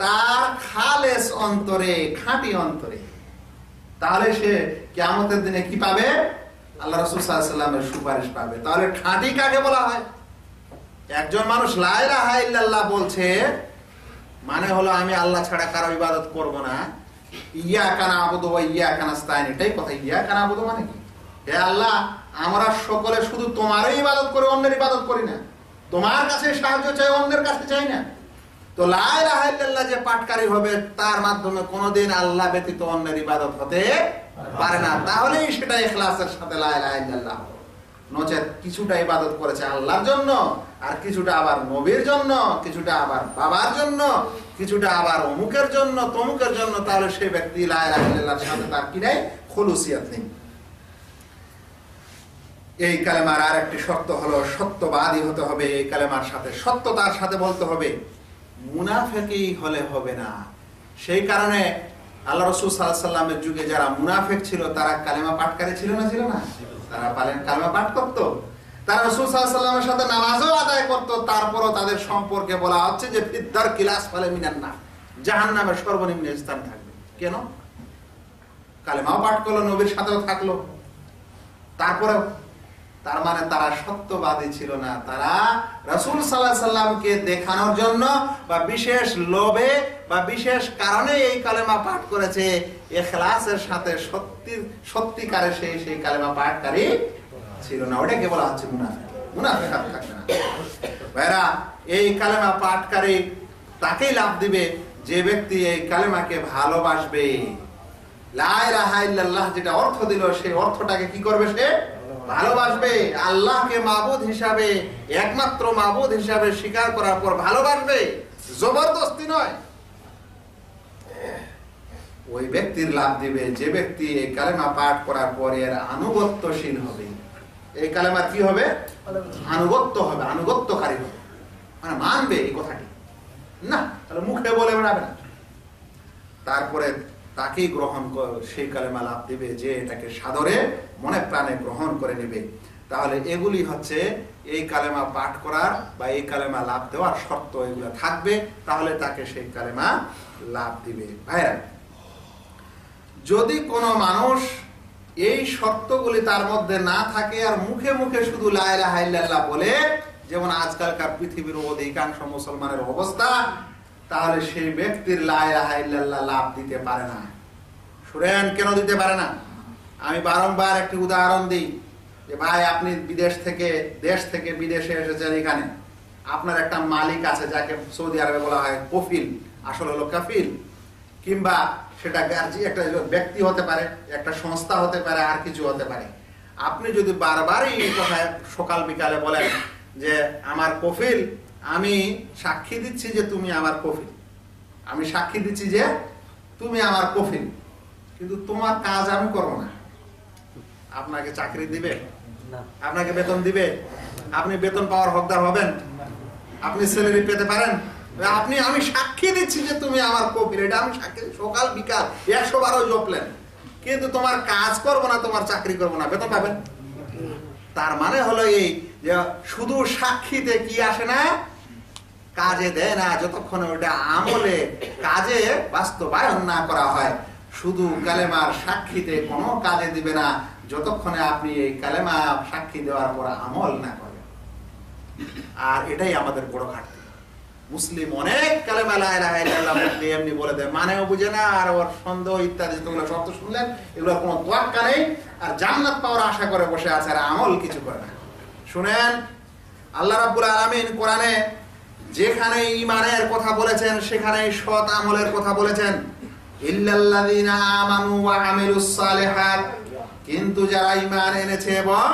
তার খালেস অন্তরে, খাঁটি অন্তরে, তাহলে সে কিয়ামতের দিনে কি পাবে? আল্লাহ রাসূল সাল্লাল্লাহু আলাইহি ওয়াসাল্লামের সুপারিশ পাবে। তাহলে খাঁটি কাকে বলা হয়? একজন মানুষ লা ইলাহা ইল্লাল্লাহ বলছে মানে হলো আমি আল্লাহ ছাড়া কারো ইবাদত করব না, ইয়াকা না'বুদু ওয়া ইয়াকা নাস্তাইন, এটাই কথা। ইয়াকা না'বুদু মানে কি? হে আল্লাহ, আমরা সকলে শুধু তোমারই ইবাদত করি, অন্যের ইবাদত করি না, তোমার কাছে সাহায্য চাই, অন্যের কাছে চাই না। তো লা ইলাহা ইল্লাল্লাহ যে পাঠকারী হবে তার মাধ্যমে কোনোদিন আল্লাহ ব্যতীত অন্যের ইবাদত হতে পারে না। তাহলেই সেটা ইখলাসের সাথে লা ইলাহা ইল্লাল্লাহ। নচেত কিছুটা ইবাদত করেছে আল্লাহর জন্য, আর কিছুটা আবার নবীর জন্য, কিছুটা আবার বাবার জন্য, কিছুটা আবার অমুকের জন্য, তমুকের জন্য, তাহলে সেই ব্যক্তি লা ইলাহা ইল্লাল্লাহর সাথে তার কি নাই? খুলুসিয়াত নেই। এই কালেমার আর একটি শর্ত হলো সত্যবাদী হতে হবে। এই কালেমার সাথে সত্যতার সাথে বলতে হবে, মুনাফিকই হলে হবে না। সেই কারণে আল্লাহ রাসূল সাল্লাল্লাহু আলাইহি ওয়াসাল্লামের যুগে যারা মুনাফিক ছিল তারা কালেমা পাঠকারী ছিল না? ছিল না? তারা কালেমা পাঠ করত, তারা রাসূল সাল্লাল্লাহু আলাইহি ওয়াসাল্লামের সাথে নামাজও আদায় করত। সত্য, তারপরও তাদের সম্পর্কে বলা হচ্ছে যে ফিদ্দার কিলাস ফলে মিনান না, জাহান্নামের সর্বনিম্ন স্থান থাকবে। কেন? কালেমাও পাঠ করলো, নবীর সাথেও থাকলো, তারপরেও তার মানে তারা সত্যবাদী ছিল না। তারা রাসূল সাল্লাল্লাহু আলাইহি সাল্লামকে দেখানোর জন্য বা বিশেষ লোভে বা বিশেষ কারণে এই কালেমা পাঠ করেছে, ইখলাসের সাথে সত্যিকারে সেই কালেমা পাঠকারী ছিল না। ওটাকে বলা হচ্ছে মুনাফিক। মুনাফিক থাকবে না ভাইরা। এই কালেমা পাঠকারী তাকেই লাভ দিবে যে ব্যক্তি এই কালেমাকে ভালোবাসবে। লা ইলাহা ইল্লাল্লাহ যেটা অর্থ দিল, সেই অর্থটাকে কি করবে? সে ভালোবাসবে। আল্লাহকে মাবুদ হিসাবে, একমাত্র মাবুদ হিসাবে স্বীকার করার পর ভালোবাসবে, জবরদস্তি নয়। ওই ব্যক্তির লাভ দিবে যে ব্যক্তি এই কালেমা পাঠ করার পর এর আনুগত্যশীল হবে। এই কালেমার কি হবে? আনুগত্য হবে, আনুগত্যকারী হবে, মানে মানবে এই কথাটি না, তাহলে মুখে বলে বেড়াবে না। তারপরে তাকেই গ্রহণ সেই কালেমা লাভ দিবে যে এটাকে সাদরে মনে প্রাণে গ্রহণ করে নেবে। তাহলে এগুলি হচ্ছে এই কালেমা পাঠ করার বা এই কালেমা লাভ দেওয়ার শর্ত, এগুলো থাকবে, তাহলে তাকে সেই কালেমা লাভ দিবে। ভাইরা, যদি কোনো মানুষ এই শর্তগুলি তার মধ্যে না থাকে আর মুখে মুখে শুধু লা ইলাহা ইল্লাল্লাহ বলে, যেমন আজকালকার পৃথিবীর অধিকাংশ মুসলমানের অবস্থা, তাহলে সেই ব্যক্তির লা ইলাহা ইল্লাল্লাহ লাভ দিতে পারে না। শুনেন কেন দিতে পারে না? আমি বারংবার একটি উদাহরণ দিই যে ভাই, আপনি দেশ থেকে বিদেশে এসেছেন, এখানে আপনার একটা মালিক আছে যাকে সৌদি আরবে বলা হয় কফিল, আসলে হলো কাফিল, কিংবা সেটা একটা ব্যক্তি হতে পারে, একটা সংস্থা হতে পারে, আর কিছু হতে পারে। আপনি যদি বারবারই এই কথা সকাল বিকালে বলেন যে আমার কফিল, আমি সাক্ষী দিচ্ছি যে তুমি আমার কফিল, আমি সাক্ষী দিচ্ছি যে তুমি আমার কফিল, কিন্তু তোমার কাজ আমি করবো না, আপনাকে চাকরি দিবে? আপনাকে বেতন দিবে? আপনি বেতন পাওয়ার হকদার হবেন? আপনি স্যালারি পেতে পারেন? আমি সাক্ষী দিচ্ছি যে তুমি আমার কফিল, এটা আমি সাক্ষী, সকাল বিকাল 112 জপলেন, কিন্তু তোমার কাজ করবো না, তোমার চাকরি করবো না, বেতন পাবেন? তার মানে হলো এই যে শুধু সাক্ষীতে কি আসে না, কাজে দেয় না, যতক্ষণ ওটা আমলে কাজে বাস্তবায়ন না করা হয়। শুধু কালেমার সাক্ষীতে কোনো কাজে দিবে না যতক্ষণে আপনি এই কালেমা সাক্ষী দেওয়ার পর আমল না করেন। আর এটাই আমাদের বড় ঘাটতি। মুসলিম অনেক কালেমা লা ইলাহা ইল্লাল্লাহ বলতে এমনি বলে দেয়, মানেও বুঝে না, আর ওর সন্দেহ ইত্যাদি যেগুলো শব্দ শুনলেন, এগুলোর কোনো তোয়াক্কা নেই, আর জান্নাত পাওয়ার আশা করে বসে আছে, আর আমল কিছু করে না। শুনেন, আল্লাহ রাব্বুল আলামিন কোরআনে যেখানে ঈমানের কথা বলেছেন সেখানে সৎ আমলের কথা বলেছেন। ইল্লাল্লাযীনা আমানু ওয়া আমিলুস সালিহাত, কিন্তু যারা ঈমান এনেছে এবং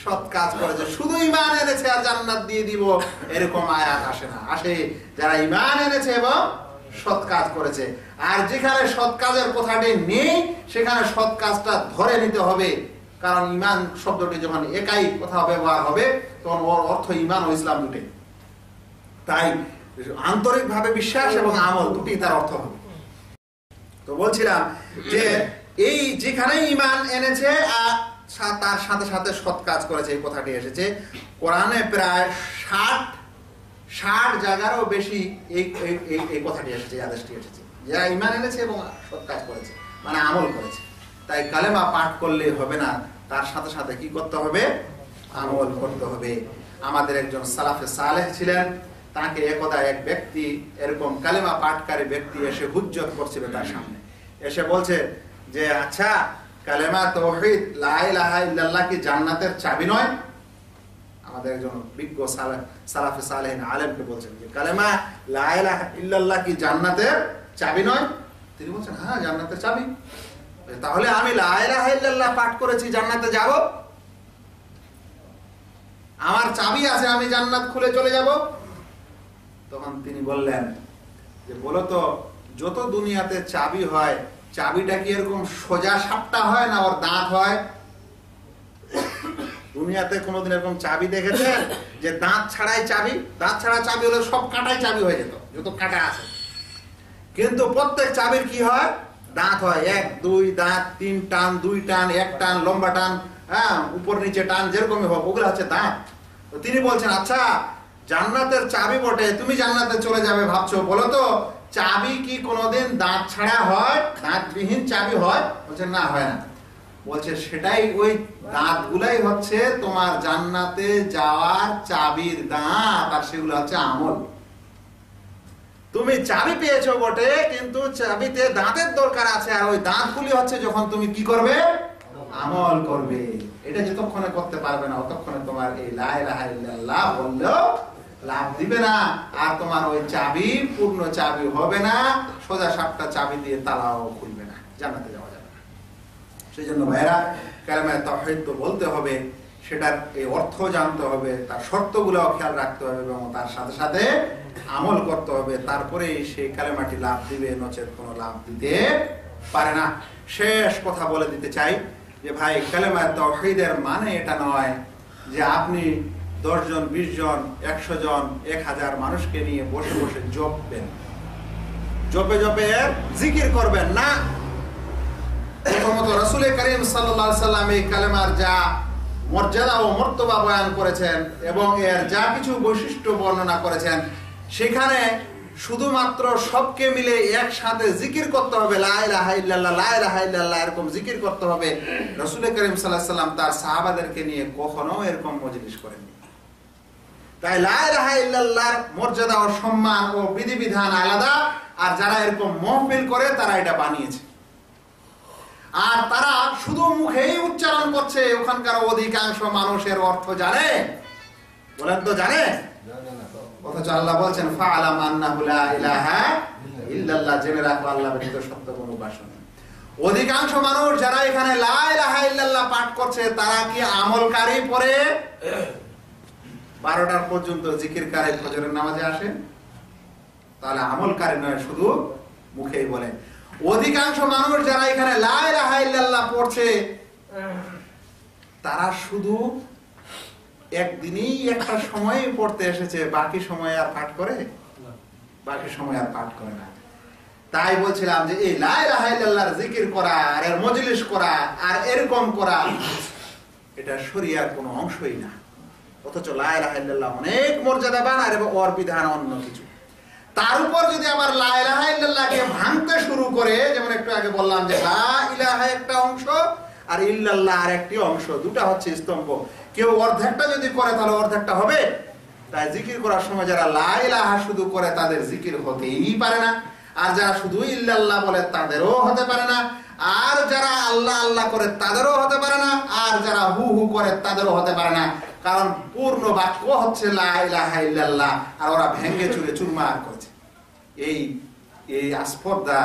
সৎ কাজ করেছে। শুধু ঈমান এনেছে আর জান্নাত দিয়ে দিব এরকম আয়াত আসে না, আসে যারা ঈমান এনেছে এবং সৎ কাজ করেছে। আর যেখানে সৎ কাজের কথাটি নেই সেখানে সৎ কাজটা ধরে নিতে হবে, কারণ ঈমান শব্দটি যখন একাই কথা ব্যবহার হবে তখন ওর অর্থ ঈমান ও ইসলাম দুটি। তাই আন্তরিকভাবে বিশ্বাস এবং আমল দুটি তার অর্থ হবে। তো বলছিলাম যে এই যেখানে ঈমান এনেছে আর তার সাথে সাথে সৎ কাজ করেছে, এই কথাটি এসেছে কোরআনে প্রায় 60 জায়গারও বেশি এই কথাটি এসেছে, আদেশটি এসেছে, যারা ঈমান এনেছে এবং সৎ কাজ করেছে, মানে আমল করেছে। তাই কালেমা পাঠ করলে হবে না, তার সাথে সাথে কি করতে হবে? আমল করতে হবে। আমাদের একজন সালাফে সালেহ ছিলেন, তাকে একদা এক ব্যক্তি, এরকম কালেমা পাঠকারী ব্যক্তি এসে হুজ্জত করছিল তার সামনে, এসে বলছে যে আচ্ছা, কালেমা তাওহীদ লা ইলাহা ইল্লাল্লাহ কি জান্নাতের চাবি নয়? আমাদের একজন বিজ্ঞ সালাফে সালেহিন আলেমকে বলছেন যে কালেমা লা ইলাহা ইল্লাল্লাহ কি জান্নাতের চাবি নয়? তিনি বলছেন হ্যাঁ, জান্নাতের চাবি। তাহলে আমি লা ইলাহা ইল্লাল্লাহ পাঠ করেছি, জান্নাতে যাব? আমার চাবি আছে, আমি জান্নাত খুলে চলে যাব? তখন তিনি বললেন যে বলো তো, যত দুনিয়াতে চাবি হয়, চাবিটা কি এরকম সোজা সাপটা হয় না ওর দাঁত হয়? দুনিয়াতে কোনোদিন এরকম চাবি দেখেছেন যে দাঁত ছাড়াই চাবি? দাঁত ছাড়া চাবি হলে সব কাঁটাই চাবি হয়ে যেত, যত কাঁটা আছে। কিন্তু প্রত্যেক চাবির কি হয়? দাঁত হয়, 1 2 দাঁত, 3 টান, 2 টান, 1 টান, লম্বা টান, হ্যাঁ, উপর নিচে টান, যেরকমই হোক, ওগুলো হচ্ছে দাঁত। তো তিনি বলছেন আচ্ছা, জান্নাতের চাবি বটে, তুমি জান্নাতে চলে যাবে ভাবছো। বলো তো চাবি কি কোনোদিন দাঁত ছাড়া হয়? দাঁতবিহীন চাবি হয়? বলছে না, হয় না। বলছে সেটাই, ওই দাঁতগুলাই হচ্ছে তোমার জান্নাতে যাওয়ার চাবির দাঁত, আর সেগুলো হচ্ছে আমল। তুমি চাবি পেয়েছো বটে, কিন্তু চাবিতে দাঁতের দরকার আছে, আর ওই দাঁতগুলি হচ্ছে যখন তুমি কি করবে, আমল করবে। এটা যতক্ষণে করতে পারবে না ততক্ষণে তোমার এই লা ইলাহা ইল্লাল্লাহ বললেও লাভ দিবে না, আর তোমার ওই চাবি পূর্ণ চাবি হবে না, সোজা সাপটা চাবি দিয়ে তালাও খুলবে না, জান্নাতে যাওয়া যাবে না। সেই জন্য ভাইরা, কালেমায়ে তাওহীদ তো বলতে হবে, সেটার এই অর্থ জানতে হবে, তার শর্তগুলোও খেয়াল রাখতে হবে, এবং তার সাথে সাথে আমল করতে হবে, তারপরেই সেই কালেমাটি লাভ দিবে, নচেত কোনো লাভ দিতে পারে না। শেষ কথা বলে দিতে চাই যে ভাই, কালেমায়ে তাওহীদের মানে এটা নয় যে আপনি 10 জন, 20 জন, 100 জন, 1000 মানুষকে নিয়ে বসে বসে জপবেন, জপে জপে জিকির করবেন না। প্রথমত রাসূল করিম সাল্লাল্লাহু আলাইহি সাল্লাম এই কালেমার যা মর্যাদা ও মর্তবা বয়ান করেছেন এবং এর যা কিছু বৈশিষ্ট্য বর্ণনা করেছেন, সেখানে শুধুমাত্র সবকে মিলে একসাথে জিকির করতে হবে, লা ইলাহা ইল্লাল্লাহ, লা ইলাহা ইল্লাল্লাহ, এরকম জিকির করতে হবে। রাসূল করিম সাল্লাল্লাহু আলাইহি সাল্লাম তার সাহাবাদেরকে নিয়ে কখনো এরকম মজলিস করেননি। তাই লা ইলাহা ইল্লাল্লাহর মর্যাদা ও সম্মান ও বিধিবিধান আলাদা, আর যারা এরকম মাহফিল করে তারা এটা বানিয়েছে। আর তারা শুধু মুখেই উচ্চারণ করছে, ওখানকার অধিকাংশ মানুষের অর্থ জানে? বলেন তো, জানে? অথচ আল্লাহ বলছেন ফাআলাম আন্নাহু লা ইলাহা ইল্লাল্লাহ, জেনে রাখো আল্লাহ ব্যতীত সত্য কোনো উপাস্য নেই। অধিকাংশ মানুষ যারা এখানে লা ইলাহা ইল্লাল্লাহ পাঠ করছে, তারা কি আমলকারী? পরে 12টার পর্যন্ত জিকিরকারী ফজরের নামাজে আসে? তাহলে আমলকারী নয়, শুধু মুখেই বলে। অধিকাংশ মানুষ যারা এখানে লা ইলাহা ইল্লাল্লাহ পড়ছে, তারা শুধু একদিনই একটা সময় পড়তে এসেছে, বাকি সময় আর পাঠ করে? বাকি সময় আর পাঠ করে না। তাই বলছিলাম যে এই লা ইলাহা ইল্লাল্লাহর জিকির করা, আর এর মজলিস করা, আর এরকম করা, এটা শরিয়ার কোনো অংশই না। অথচ লা ইলাহা ইল্লাল্লাহ অনেক মর্যাদাবান, আর ওর বিধান অন্য কিছু। তার উপর যদি আবার লা ইলাহা ইল্লাল্লাহকে ভাঙতে শুরু করে, যেমন একটু আগে বললাম যে লা ইলাহা একটা অংশ আর ইল্লাল্লাহ আর একটি অংশ, দুটা হচ্ছে স্তম্ভ। কেউ অর্ধেকটা যদি করে তাহলে অর্ধেকটা হবে? তাই জিকির করার সময় যারা লা ইলাহা শুধু করে তাদের জিকির হতেই পারে না, আর যারা শুধু ইল্লাল্লাহ বলে তাদেরও হতে পারে না, আর যারা আল্লাহ আল্লাহ করে তাদেরও হতে পারে না, আর যারা হু হু করে তাদেরও হতে পারে না। কারণ পূর্ণ বাক্য হচ্ছে লা ইলাহা ইল্লাল্লাহ, আর ওরা ভেঙে চুরে চুরমার করেছে। এই এই আস্পর্ধা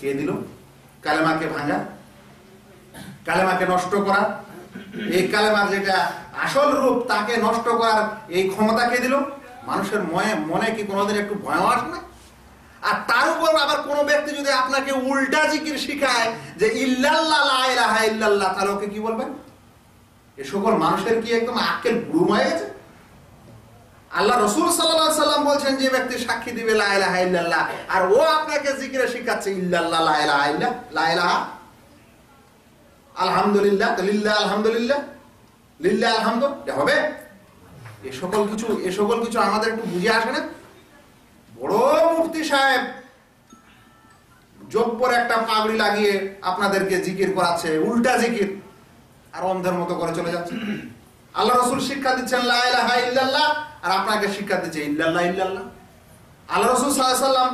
কে দিল? কালেমাকে ভাঙা, কালেমাকে নষ্ট করা, এই কালেমার যেটা আসল রূপ তাকে নষ্ট করার এই ক্ষমতা কে দিল? মানুষের মনে কি কোনোদিন একটু ভয় আসে না? আর তার উপর আবার কোন ব্যক্তি যদি আপনাকে উল্টা জিকির শিখায় যে ইল্লাল্লাহ লা ইলাহা ইল্লাল্লাহ, তাহলে ওকে কি বলবেন? এ সকল মানুষের কি একদম আক্কেল বুড়ো হয়ে গেছে? আল্লাহ রাসূল সাল্লাল্লাহু আলাইহি সাল্লাম বলছেন যে ব্যক্তি সাক্ষী দিবে লা ইলাহা ইল্লাল্লাহ, আর ও আপনাকে জিকিরে শিখাচ্ছে ইল্লাল্লাহ লা ইলাহা ইল্লাল্লাহ, লা ইলাহা আলহামদুলিল্লাহ, লিল্লাহ আলহামদুলিল্লাহ, লিল্লাহ আলহামদু, এটা হবে? এ সকল কিছু আমাদের একটু বুঝে আসে না? বড় মুফতি সাহেব যোগ পরে একটা পাগড়ি লাগিয়ে আপনাদেরকে জিকির করাচ্ছে, উল্টা জিকির, আর অন্ধের মতো করে চলে যাচ্ছে। আল্লাহ রাসূল শিক্ষা দিচ্ছেন লা ইলাহা ইল্লাল্লাহ, আর আপনাকে শিক্ষা দিচ্ছে ইল্লাল্লাহ ইল্লাল্লাহ। আল্লাহ রাসূল সাল্লাল্লাহু আলাইহি ওয়াসাল্লাম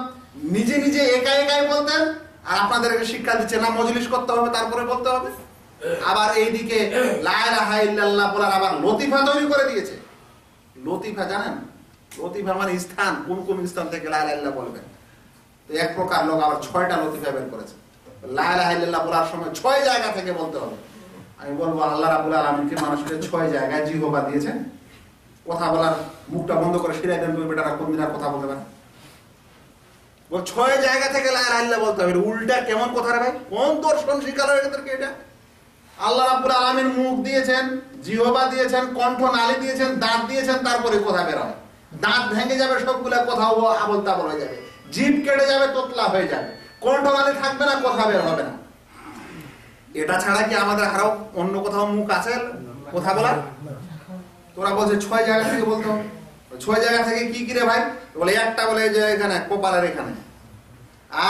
নিজে নিজে একাই বলতেন, আর আপনাদেরকে শিক্ষা দিচ্ছে না মজলিস করতে হবে তারপরে বলতে হবে। আবার এইদিকে লা ইলাহা ইল্লাল্লাহ বলার আবার লতিফা তৈরি করে দিয়েছে। লতিফা জানেন? লতিফা মানে স্থান, কোন কোন স্থান থেকে লা ইলাহা ইল্লাল্লাহ বলবেন। তো এক প্রকার লোক আবার 6টা লতিফা বের করেছে। লা ইলাহা ইল্লাল্লাহ বলার সময় 6 জায়গা থেকে বলতে হবে। আমি বলবো আল্লাহ রাব্বুল আলামিনকে মানুষকে 6 জায়গায় জিহ্বা দিয়েছেন, কথা বলার মুখটা বন্ধ করে শিরাই দেন, তুমি বেটারা কোনদিন আর কথা বলতে পারে? বল 6 জায়গা থেকে লা ইলাহা ইল্লাল্লাহ বলতে হবে। উল্টা কেমন কথা রে ভাই? কোন দর্শন শিখালো এদেরকে এটা? আল্লাহ রাব্বুল আলামিন মুখ দিয়েছেন, জিহ্বা দিয়েছেন, কণ্ঠ নালী দিয়েছেন, দাঁত দিয়েছেন, তারপরে কথা বের হয়। দাঁত ভেঙে যাবে, সবগুলা কথা আবল তাবল হয়ে যাবে, জিভ কেটে যাবে, তোতলা হয়ে যাবে, কণ্ঠ নালী থাকবে না, কথা বের হবে না। এটা ছাড়া কি আমাদের আরো অন্য কোথাও মুখ আছে কথা বলার? তোরা বলছে 6 জায়গা থেকে বলতে হবে। ছয় জায়গা থেকে কি কি রে ভাই? বলে একটা বলে যে এখানে কপালের এখানে,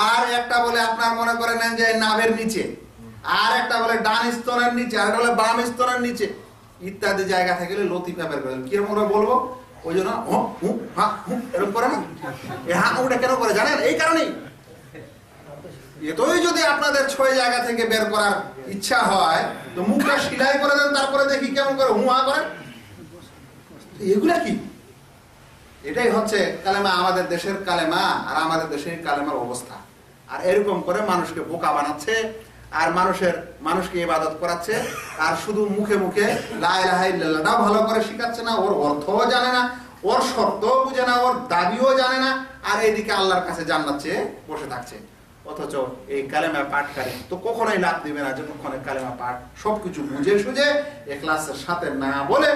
আর একটা বলে আপনার মনে করে নেন যে নাভের নিচে, আর একটা বলে ডান স্তনের নিচে, আর একটা বলে বাম স্তনের নিচে, ইত্যাদি জায়গা থেকে লতিফা বের করে। কিরকম করে বলবো? ওই জন্য এরকম করে না, এই হা ওটা কেন করে জানেন? এই কারণেই, এতই যদি আপনাদের 6 জায়গা থেকে বের করার ইচ্ছা হয় তো মুখটা সিলাই করে দেন, তারপরে দেখি কেমন করে হুহা করেন। এগুলা কি? এটাই হচ্ছে কালেমা, আমাদের দেশের কালেমা আর আমাদের দেশের কালেমার অবস্থা। আর এরকম করে মানুষকে বোকা বানাচ্ছে, আর মানুষকে ইবাদত করাচ্ছে, আর শুধু মুখে মুখে লা ইলাহা ইল্লাল্লাহটাও ভালো করে শিখাচ্ছে না, ওর অর্থও জানে না, ওর শর্তও বুঝে না, ওর দাবিও জানে না, আর এইদিকে আল্লাহর কাছে জান্নাত চেয়ে বসে থাকছে। অথচ এই কালেমা পাঠকারী তো কখনোই লাভ দিবে না যতক্ষণ কালেমা পাঠ সবকিছু বুঝে সুঝে ইখলাসের সাথে না বলে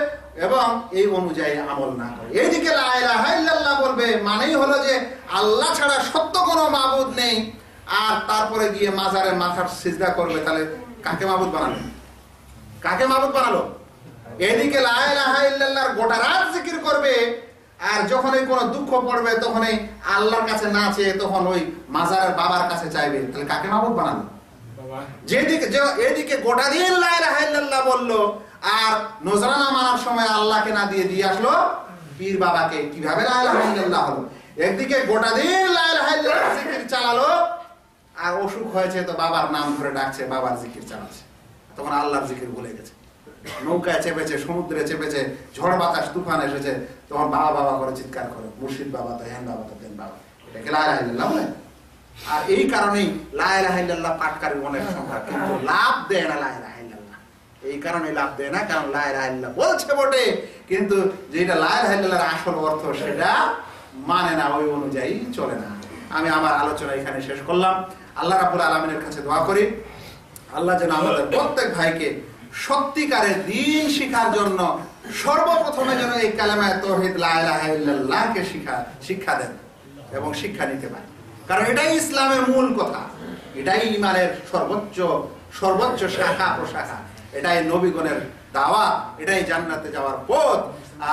এবং এই অনুযায়ী আমল না করে। এইদিকে লা ইলাহা ইল্লাল্লাহ বলবে মানেই হলো যে আল্লাহ ছাড়া সত্য কোনো মাবুদ নেই, আর তারপরে গিয়ে মাজারে মাথার সিজদা করবে। তাহলে কাকে মাবুদ বানালো? কাকে মাবুদ বানালো? এদিকে লা ইলাহা ইল্লাল্লাহর গোটা রাত জিকির করবে, আর যখনই কোনো দুঃখ পড়বে তখনই আল্লাহর কাছে না চেয়ে তখন ওই মাজারের বাবার কাছে চাইবে। তাহলে কাকে মাবুদ বানালো? এদিকে গোটা দিন লা ইলাহা ইল্লাল্লাহ বললো, আর নজরানা মানার সময় আল্লাহকে না দিয়ে আসলো পীর বাবাকে। কিভাবে লা ইলাহা ইল্লাল্লাহ হলো? একদিকে গোটা দিন লা ইলাহা ইল্লাল্লাহ জিকির চালালো, আর অসুখ হয়েছে তো বাবার নাম ধরে ডাকছে, বাবার জিকির চালাচ্ছে, তখন আল্লাহর জিকির ভুলে গেছে। নৌকায় চেপেছে, সমুদ্রে চেপেছে, ঝড় বাতাস তুফান এসেছে, তখন বাবা বাবা করে চিৎকার করে, মুর্শিদ বাবা তো হেন বাবা তো তেন বাবা। এটাকে লা ইলাহা ইল্লাল্লাহ বলে। আর এই কারণেই লা ইলাহা ইল্লাল্লাহ পাঠকারী অনেক সংখ্যা, কিন্তু লাভ দেয় না লা ইলাহা ইল্লাল্লাহ। এই কারণে লাভ দেয় না, কারণ লা ইলাহা ইল্লাল্লাহ বলছে বটে, কিন্তু যেটা লা ইলাহা ইল্লাল্লাহর আসল অর্থ সেটা মানে না, ওই অনুযায়ী চলে না। আমি আমার আলোচনা এখানে শেষ করলাম। আল্লাহ রাব্বুল আলামিনের কাছে দোয়া করি, আল্লাহ যেন আমাদের প্রত্যেক ভাইকে সত্যিকারের দ্বীন শিখার জন্য সর্বপ্রথমে যেন এই কালেমা তাওহীদ লা ইলাহা ইল্লাল্লাহকে শিক্ষা দেন এবং শিক্ষা নিতে পারে। কারণ এটাই ইসলামের মূল কথা, এটাই ঈমানের সর্বোচ্চ শাখা প্রশাখা, এটাই নবীগণের দাওয়াত, এটাই জান্নাতে যাওয়ার পথ,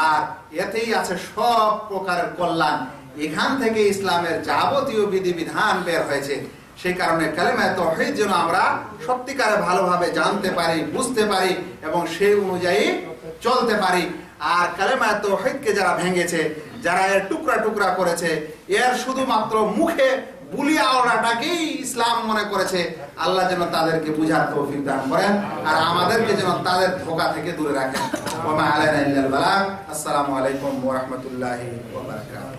আর এতেই আছে সব প্রকারের কল্যাণ। এখান থেকে ইসলামের যাবতীয় বিধিবিধান বের হয়েছে। সেই কারণে কালেমা তাওহীদ যেন আমরা সত্যিকারে ভালোভাবে জানতে পারি, বুঝতে পারি এবং সেই অনুযায়ী চলতে পারি। আর কালেমা তাওহীদকে যারা ভেঙেছে, যারা এর টুকরা টুকরা করেছে, এর শুধুমাত্র মুখে বুলিয়া ওড়াটাকেই ইসলাম মনে করেছে, আল্লাহ যেন তাদেরকে বুঝার তৌফিক দান করেন, আর আমাদেরকে যেন তাদের ধোঁকা থেকে দূরে রাখেন। ওয়া মা আলাইনা ইল্লাল বালাগ। আসসালামু আলাইকুম ওয়া রাহমাতুল্লাহি ওয়া বারাকাতুহু।